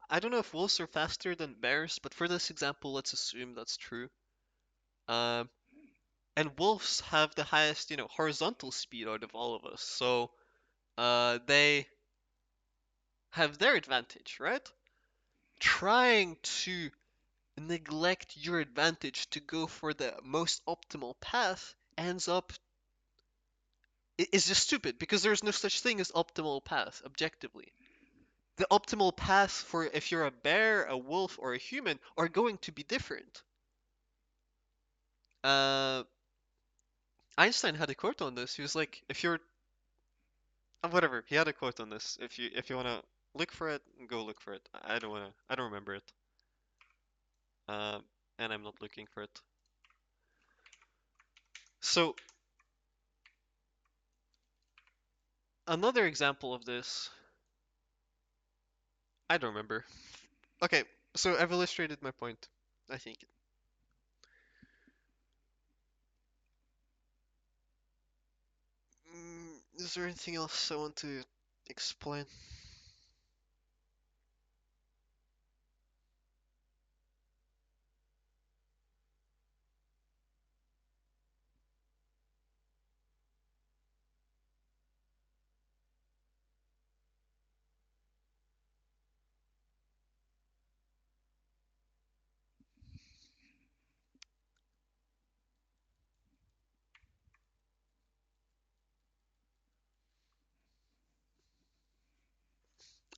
I don't know if wolves are faster than bears, but for this example, let's assume that's true. Um, and wolves have the highest, horizontal speed out of all of us, so they have their advantage, right? Trying to neglect your advantage to go for the most optimal path ends up is just stupid because there's no such thing as optimal path objectively. The optimal path for if you're a bear, a wolf, or a human are going to be different. Uh, Einstein had a quote on this. He was like, "If you're whatever," he had a quote on this. If you wanna look for it, go look for it. I don't remember it. Um, and I'm not looking for it. So another example of this, I don't remember. Okay, so I've illustrated my point, I think. Is there anything else I want to explain?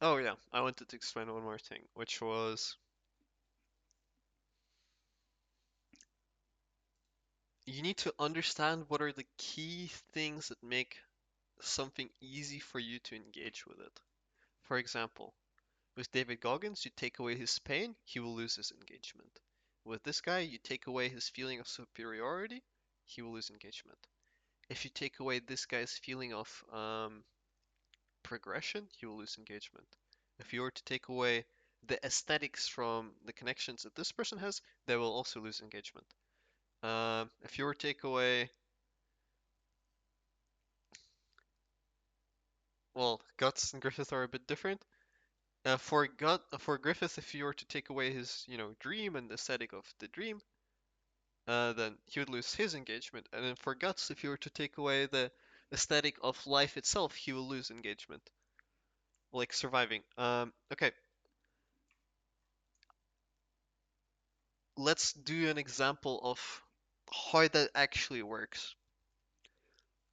Oh yeah, I wanted to explain one more thing, which was you need to understand what are the key things that make something easy for you to engage with it. For example, with David Goggins, you take away his pain, he will lose his engagement. With this guy, you take away his feeling of superiority, he will lose engagement. If you take away this guy's feeling of progression, he will lose engagement. If you were to take away the aesthetics from the connections that this person has, they will also lose engagement. If you were to take away well, Guts and Griffith are a bit different. For Griffith, if you were to take away his, dream and the aesthetic of the dream, then he would lose his engagement. And then for Guts, if you were to take away the aesthetic of life itself, he will lose engagement, like surviving. Okay, let's do an example of how that actually works.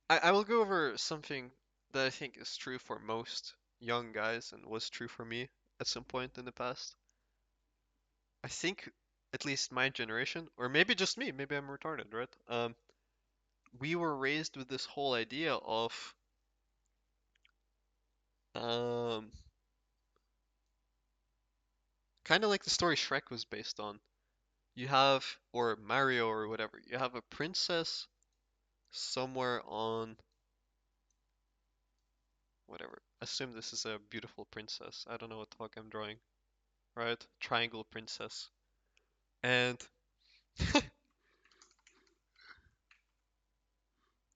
I will go over something that I think is true for most young guys and was true for me at some point in the past. I think at least my generation, or maybe just me, maybe I'm retarded, right? We were raised with this whole idea of um, kind of like the story Shrek was based on. You have, or Mario or whatever, you have a princess somewhere on whatever. Assume this is a beautiful princess. I don't know what the fuck I'm drawing, right? Triangle princess. And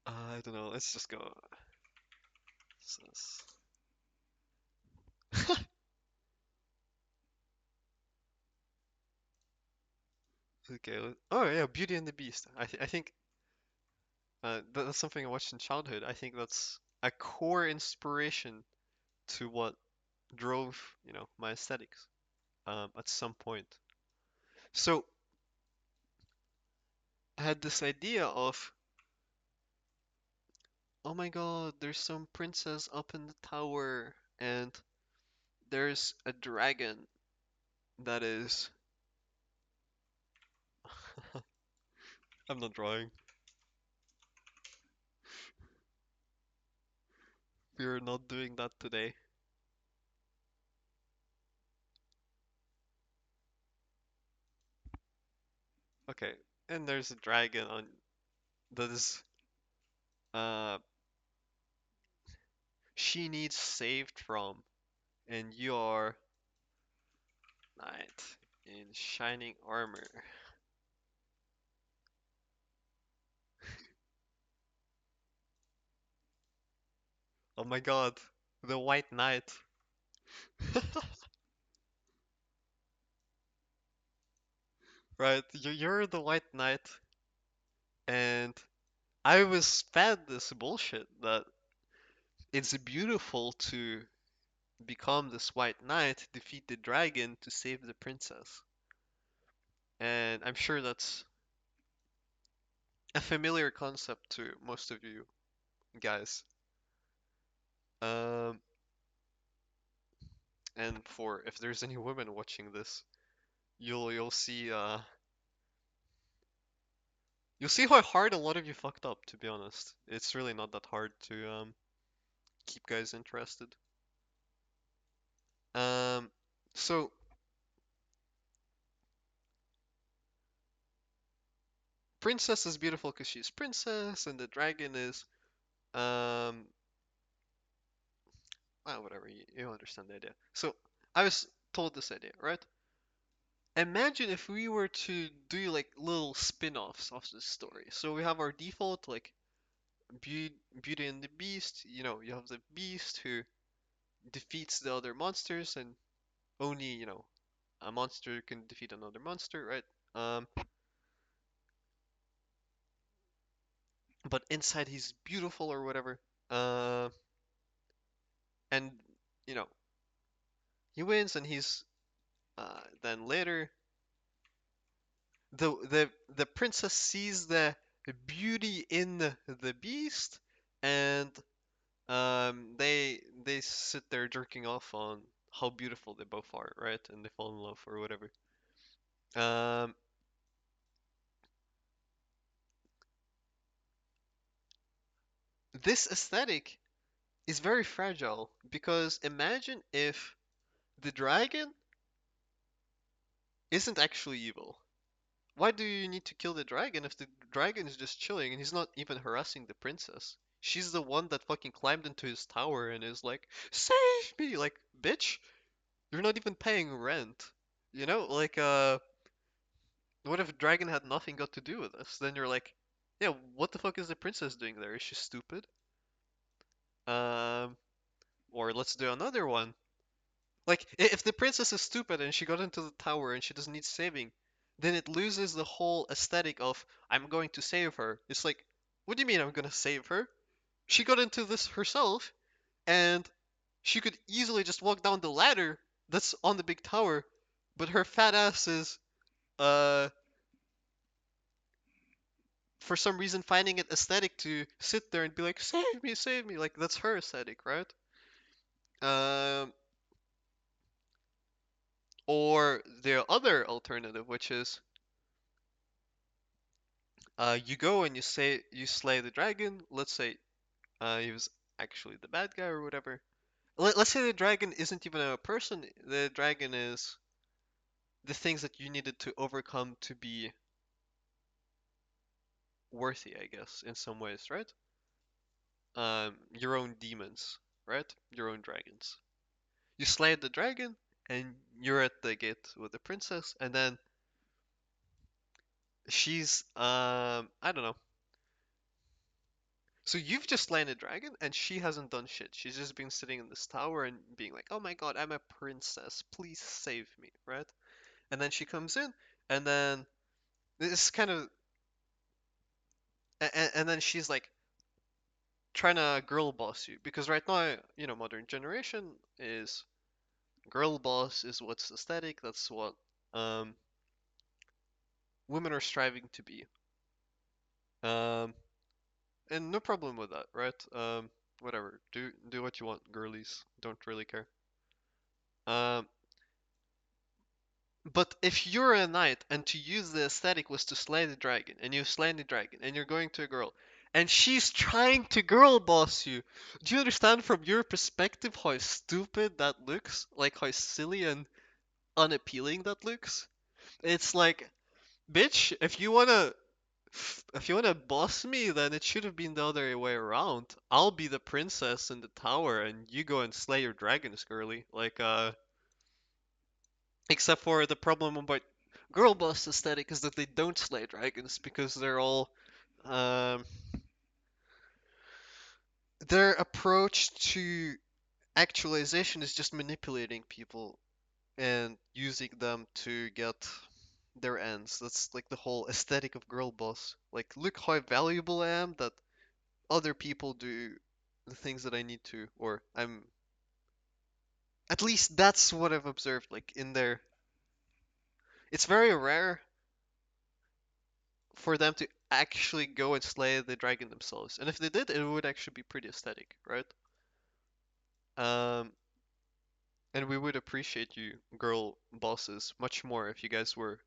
I don't know, let's just go. Princess. Okay. Oh yeah, Beauty and the Beast. I think that's something I watched in childhood. I think that's a core inspiration to what drove, my aesthetics at some point. So I had this idea of, oh my God, there's some princess up in the tower, and there's a dragon that is. I'm not drawing. We're not doing that today. Okay, and there's a dragon on that is uh she needs saved from, and you are knight in shining armor. Oh my God, the white knight. Right, you're the white knight, and I was fed this bullshit that it's beautiful to become this white knight, defeat the dragon to save the princess. And I'm sure that's a familiar concept to most of you guys. Um, and for if there's any women watching this, you'll see how hard a lot of you fucked up, to be honest. It's really not that hard to keep guys interested. Um, so princess is beautiful because she's princess, and the dragon is whatever. You understand the idea. So I was told this idea, right? Imagine if we were to do like little spin-offs of this story. So we have our default like Beauty and the Beast. You have the Beast who defeats the other monsters, and only a monster can defeat another monster, right? Um, but inside he's beautiful or whatever. Uh, and you know he wins, and he's then later the princess sees the beauty in the beast, and they sit there jerking off on how beautiful they both are, right? And they fall in love or whatever. Um, this aesthetic is very fragile because imagine if the dragon isn't actually evil. Why do you need to kill the dragon if the dragon is just chilling and he's not even harassing the princess? She's the one that fucking climbed into his tower and is like, "Save me!" Like, bitch, you're not even paying rent. Like, what if dragon had nothing got to do with this? Then you're like, yeah, what the fuck is the princess doing there? Is she stupid? Um, Or let's do another one. Like, if the princess is stupid and she got into the tower and she doesn't need saving, then it loses the whole aesthetic of I'm going to save her. It's like, what do you mean I'm gonna save her? She got into this herself, and she could easily just walk down the ladder that's on the big tower, but her fat ass is, uh, for some reason finding it aesthetic to sit there and be like, save me. Like, that's her aesthetic, right? Um, or the other alternative, which is you go and you slay the dragon. Let's say he was actually the bad guy or whatever. Let's say the dragon isn't even a person. The dragon is the things that you needed to overcome to be worthy, I guess, in some ways, right? Your own demons, right? Your own dragons. You slay the dragon, and you're at the gate with the princess, and then she's I don't know. So you've just slain a dragon, and she hasn't done shit. She's just been sitting in this tower and being like, "Oh my God, I'm a princess. Please save me," right? And then she comes in, and then this kind of, and then she's like trying to girl boss you because right now, modern generation is girl boss is what's aesthetic. That's what um women are striving to be. Um, and no problem with that, right? Whatever. Do what you want, girlies. Don't really care. Um, but if you're a knight and to use the aesthetic was to slay the dragon, and you've slain the dragon, and you're going to a girl, and she's trying to girl boss you, do you understand from your perspective how stupid that looks? Like how silly and unappealing that looks? It's like, bitch, if you wanna boss me, then it should have been the other way around. I'll be the princess in the tower, and you go and slay your dragons, girly. Like, except for the problem about girl boss aesthetic is that they don't slay dragons because they're all, um, their approach to actualization is just manipulating people and using them to get their ends. That's like the whole aesthetic of girl boss. Like, look how valuable I am that other people do the things that I need to, or I'm. At least that's what I've observed. Like in there, it's very rare for them to actually go and slay the dragon themselves. And if they did, it would actually be pretty aesthetic, right? Um, and we would appreciate you, girl bosses, much more if you guys were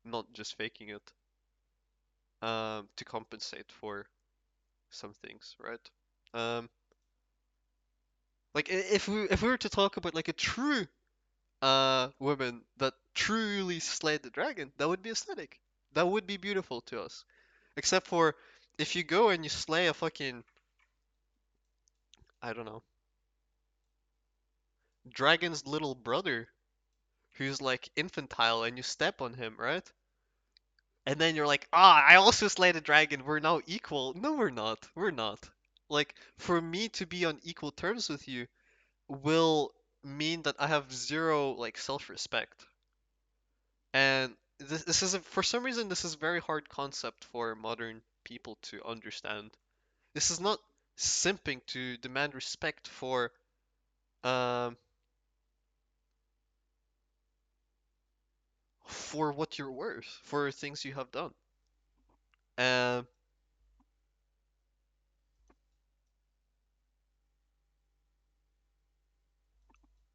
not just faking it, to compensate for some things, right? Um, like if we were to talk about like a true woman that truly slayed the dragon, that would be aesthetic. That would be beautiful to us. Except for if you go and you slay a fucking, I don't know, dragon's little brother who's like infantile and you step on him, right? And then you're like, I also slayed a dragon. We're now equal. No, we're not. We're not. Like, for me to be on equal terms with you will mean that I have zero, like, self-respect. And this is for some reason this is a very hard concept for modern people to understand. This is not simping to demand respect um for what you're worth, for things you have done. Um,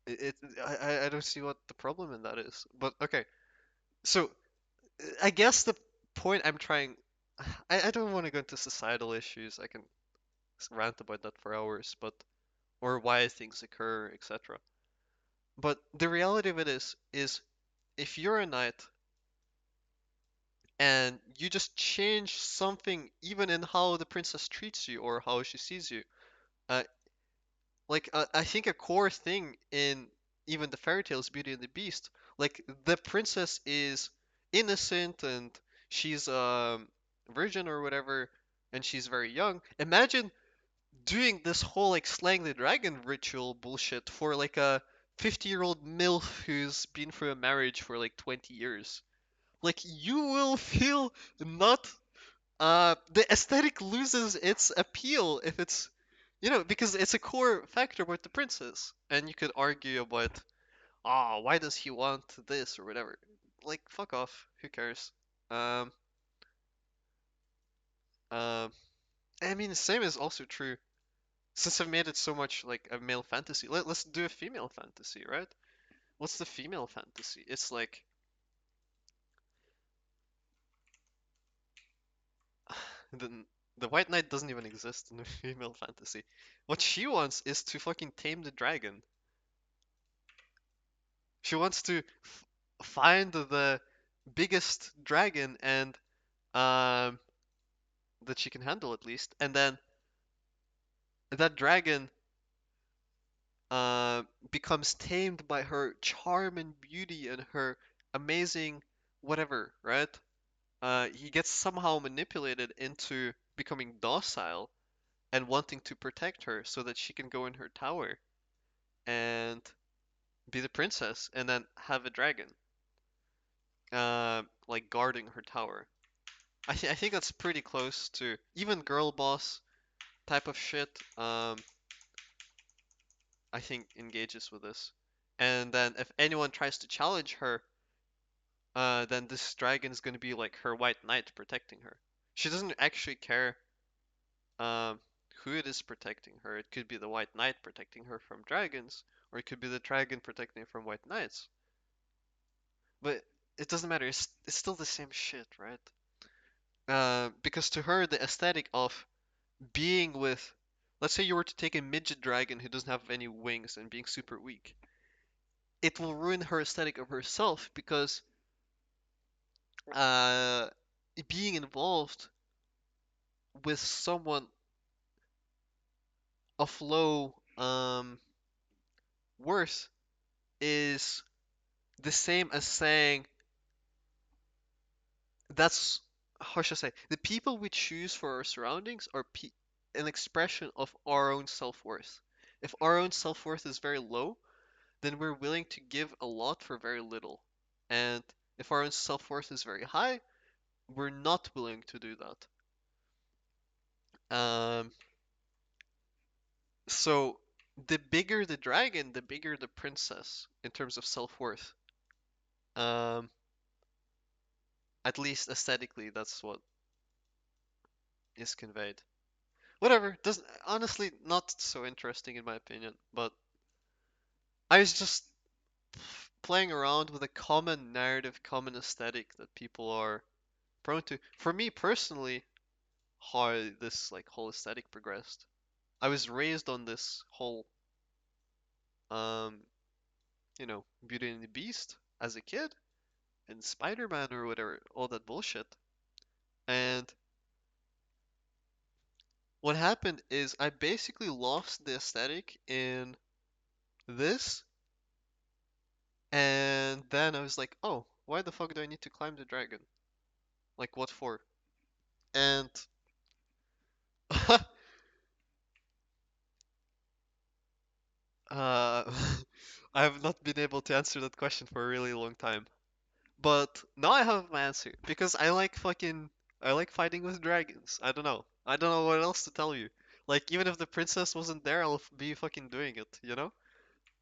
it, I don't see what the problem in that is. But okay, so I guess the point I'm trying, I don't want to go into societal issues. I can rant about that for hours, but or why things occur, etc. But the reality of it is if you're a knight and you just change something even in how the princess treats you or how she sees you, uh, like I think a core thing in even the fairy tales Beauty and the Beast, like the princess is innocent and she's virgin or whatever, and she's very young. Imagine doing this whole like slaying the dragon ritual bullshit for like a 50-year-old MILF who's been through a marriage for like 20 years. Like you will feel not the aesthetic loses its appeal if it's because it's a core factor about the princess. And you could argue about why does he want this or whatever. Like fuck off, who cares? Um um I mean the same is also true since I've made it so much like a male fantasy. Let's do a female fantasy, right? What's the female fantasy? It's like the the White Knight doesn't even exist in the female fantasy. What she wants is to fucking tame the dragon. She wants to find the biggest dragon and um that she can handle at least, and then that dragon uh becomes tamed by her charm and beauty and her amazing whatever, right? He gets somehow manipulated into becoming docile and wanting to protect her so that she can go in her tower and be the princess and then have a dragon like guarding her tower. I think that's pretty close to even girl boss type of shit. I think engages with this. And then if anyone tries to challenge her, then this dragon is going to be like her white knight protecting her. She doesn't actually care um, who it is protecting her. It could be the white knight protecting her from dragons, or it could be the dragon protecting her from white knights. But it doesn't matter. It's still the same shit, right? Because to her, the aesthetic of being with, let's say you were to take a midget dragon who doesn't have any wings and being super weak, it will ruin her aesthetic of herself because uh, being involved with someone of low worth is the same as saying that's how should I say the people we choose for our surroundings are an expression of our own self-worth. If our own self-worth is very low, then we're willing to give a lot for very little. And if our own self-worth is very high, we're not willing to do that. So the bigger the dragon, the bigger the princess in terms of self-worth. Um, at least aesthetically, that's what is conveyed. Whatever, doesn't honestly not so interesting in my opinion, but I was just playing around with a common narrative, common aesthetic that people are prone to. For me personally, how this like whole aesthetic progressed. I was raised on this whole um, Beauty and the Beast as a kid and Spider-Man or whatever, all that bullshit. And what happened is I basically lost the aesthetic in this, and then I was like, oh, why the fuck do I need to climb the dragon? Like, what for? And uh, I have not been able to answer that question for a really long time. But now I have my answer because I like fighting with dragons. I don't know. I don't know what else to tell you. Like even if the princess wasn't there, I'll be fucking doing it, you know?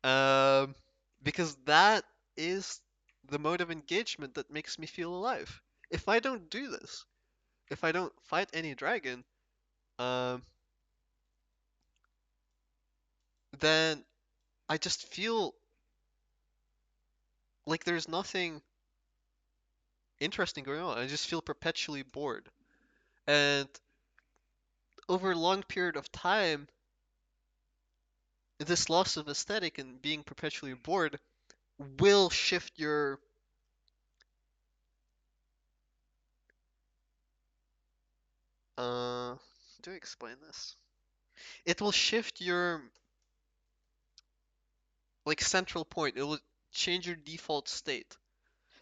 Um, because that is the mode of engagement that makes me feel alive. If I don't do this, if I don't fight any dragon, um, then I just feel like there's nothing interesting going on. I just feel perpetually bored. And over a long period of time, this loss of aesthetic and being perpetually bored will shift your uh do I explain this? It will shift your like central point. It will change your default state.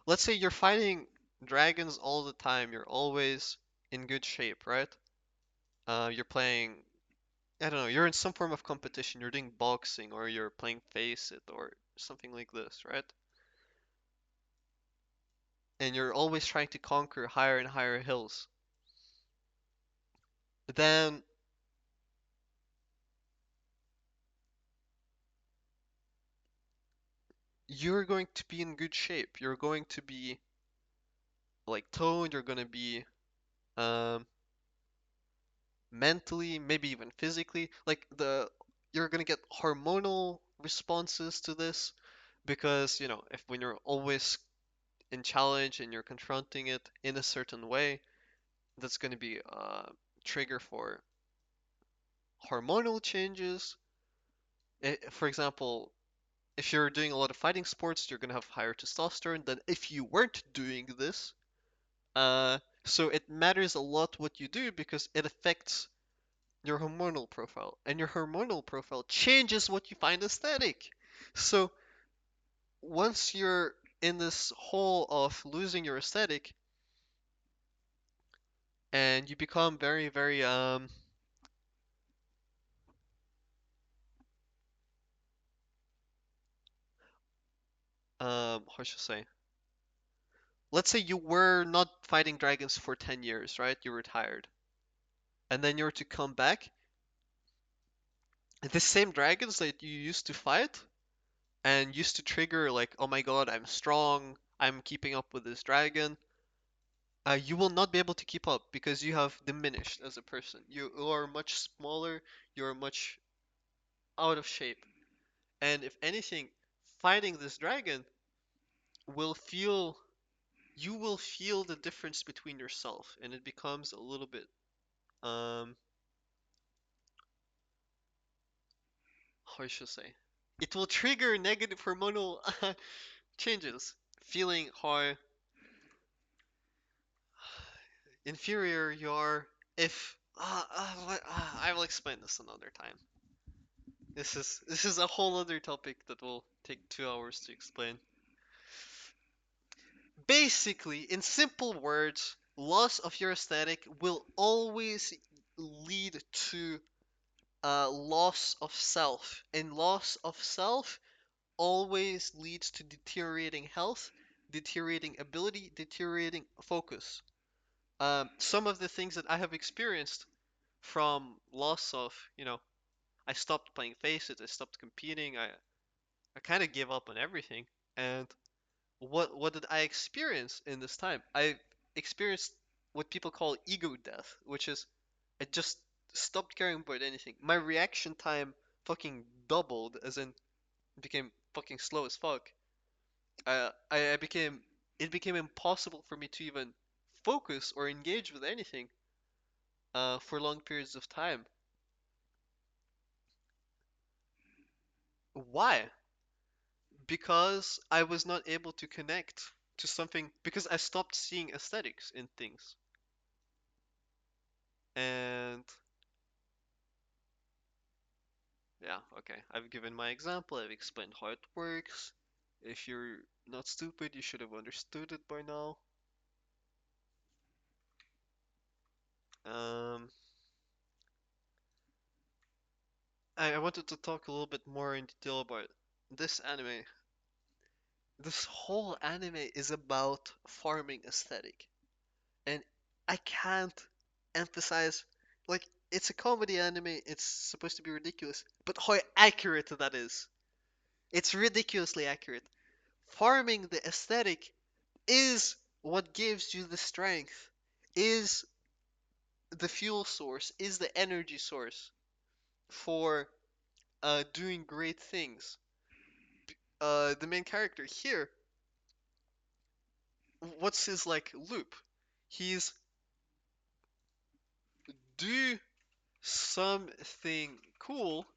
Let's say you're fighting dragons all the time. You're always in good shape, right? You're playing. I don't know, you're in some form of competition, you're doing boxing or you're playing Face It or something like this, right? And you're always trying to conquer higher and higher hills. Then you're going to be in good shape. You're going to be like toned, you're going to be um mentally, maybe even physically, like the you're going to get hormonal responses to this because, if when you're always in challenge and you're confronting it in a certain way, that's going to be a trigger for hormonal changes. For example, if you're doing a lot of fighting sports, you're going to have higher testosterone than if you weren't doing this. So it matters a lot what you do because it affects your hormonal profile, and your hormonal profile changes what you find aesthetic. So once you're in this hole of losing your aesthetic and you become very, very how should I say? Let's say you were not fighting dragons for 10 years, right? You retired. And then you were to come back. The same dragons that you used to fight and used to trigger like, oh my god, I'm strong, I'm keeping up with this dragon. You will not be able to keep up because you have diminished as a person. You are much smaller, you're much out of shape. And if anything, fighting this dragon will feel you will feel the difference between yourself and it becomes a little bit um how I should say. It will trigger negative hormonal changes. Feeling how inferior you are if I will explain this another time. This is a whole other topic that will take 2 hours to explain. Basically, in simple words, loss of your aesthetic will always lead to loss of self, and loss of self always leads to deteriorating health, deteriorating ability, deteriorating focus. Some of the things that I have experienced from loss of, I stopped playing Faces, I stopped competing, I kind of gave up on everything. And what did I experience in this time? I experienced what people call ego death, which is I just stopped caring about anything. My reaction time fucking doubled, as in it became fucking slow as fuck. I became it became impossible for me to even focus or engage with anything for long periods of time. Why? Because I was not able to connect to something because I stopped seeing aesthetics in things. And yeah, okay. I've given my example, I've explained how it works. If you're not stupid, you should have understood it by now. Um, I wanted to talk a little bit more in detail about this anime. This whole anime is about farming aesthetic. And I can't emphasize, like, it's a comedy anime, it's supposed to be ridiculous, but how accurate that is. It's ridiculously accurate. Farming the aesthetic is what gives you the strength, is the fuel source, is the energy source for doing great things. The main character here, what's his like loop? He's do something cool,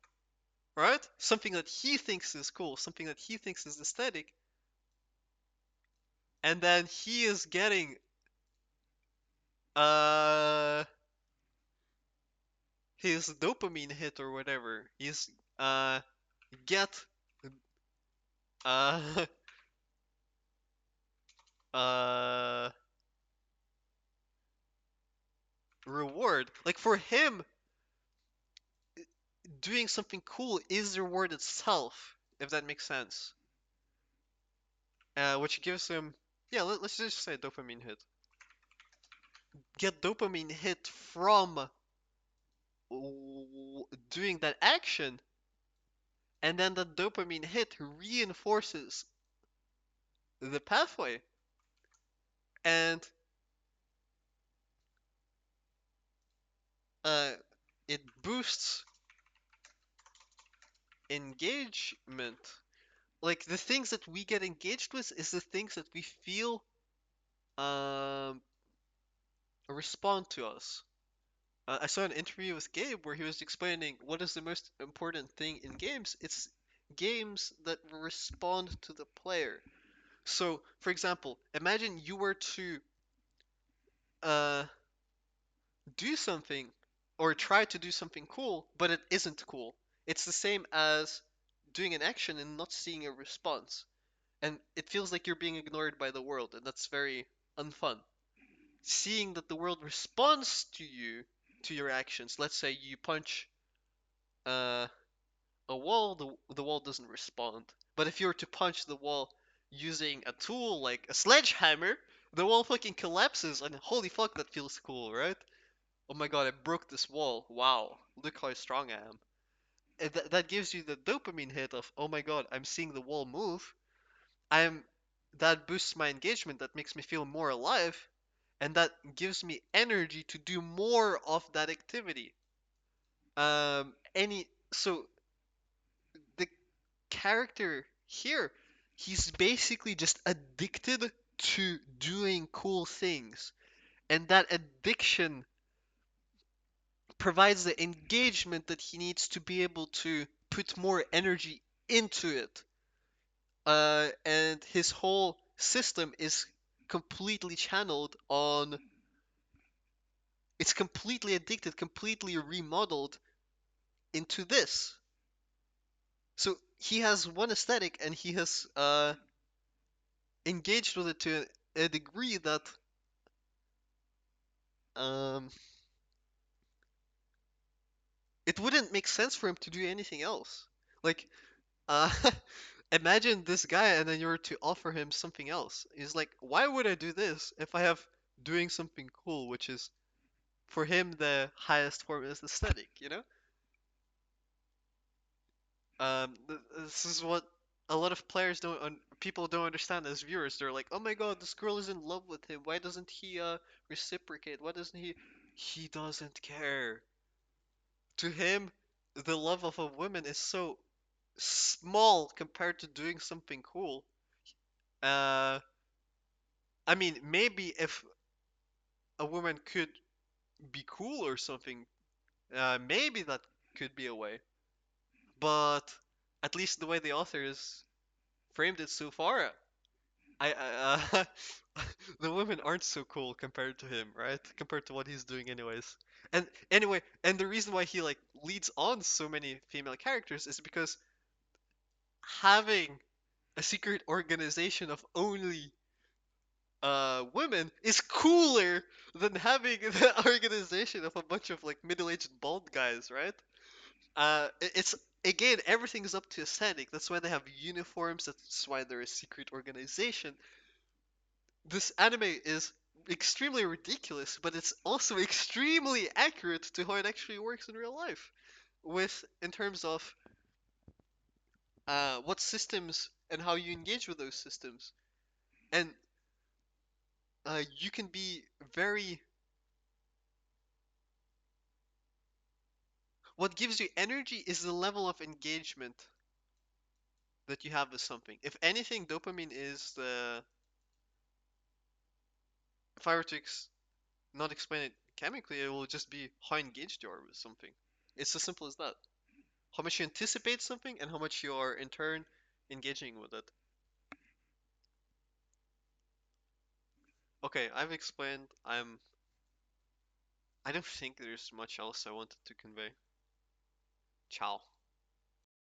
right? Something that he thinks is cool, something that he thinks is aesthetic, and then he is getting uh his dopamine hit or whatever. He's get uh uh reward. Like for him, doing something cool is the reward itself, if that makes sense. Which gives him, yeah, let's just say dopamine hit. Get dopamine hit from doing that action, and then the dopamine hit reinforces the pathway, and uh, it boosts engagement. Like the things that we get engaged with is the things that we feel um, respond to us. I saw an interview with Gabe where he was explaining what is the most important thing in games. It's games that respond to the player. So, for example, imagine you were to uh, do something or try to do something cool, but it isn't cool. It's the same as doing an action and not seeing a response. And it feels like you're being ignored by the world, and that's very unfun. Seeing that the world responds to you, to your actions. Let's say you punch uh, a wall, the wall doesn't respond. But if you were to punch the wall using a tool like a sledgehammer, the wall fucking collapses, and holy fuck, that feels cool, right? Oh my god, I broke this wall. Wow, look how strong I am. And that gives you the dopamine hit of, oh my god, I'm seeing the wall move. I'm that boosts my engagement, that makes me feel more alive, and that gives me energy to do more of that activity. Any so the character here, he's basically just addicted to doing cool things, and that addiction provides the engagement that he needs to be able to put more energy into it. And his whole system is completely channeled on, it's completely addicted, completely remodeled into this. So he has one aesthetic and he has engaged with it to a degree that um, it wouldn't make sense for him to do anything else. Like, uh, imagine this guy and then you were to offer him something else. He's like, why would I do this if I have doing something cool, which is for him the highest form is aesthetic, you know? This is what a lot of players people don't understand as viewers. They're like, "Oh my God, this girl is in love with him. Why doesn't he reciprocate? Why doesn't he?" He doesn't care. To him, the love of a woman is so small compared to doing something cool. Uh, I mean, maybe if a woman could be cool or something, maybe that could be a way. But at least the way the author has framed it so far, the women aren't so cool compared to him, right? Compared to what he's doing anyways. And anyway, and the reason why he like leads on so many female characters is because having a secret organization of only women is cooler than having the organization of a bunch of like middle-aged bald guys, right? It's again, everything is up to aesthetic. That's why they have uniforms. That's why they're a secret organization. This anime is extremely ridiculous, but it's also extremely accurate to how it actually works in real life. With in terms of what systems and how you engage with those systems, and you can be very. What gives you energy is the level of engagement that you have with something. If anything, dopamine is the. If I were to not explain it chemically, it will just be how engaged you are with something. It's as simple as that. How much you anticipate something and how much you are in turn engaging with it. Okay, I've explained. I don't think there's much else I wanted to convey. Ciao.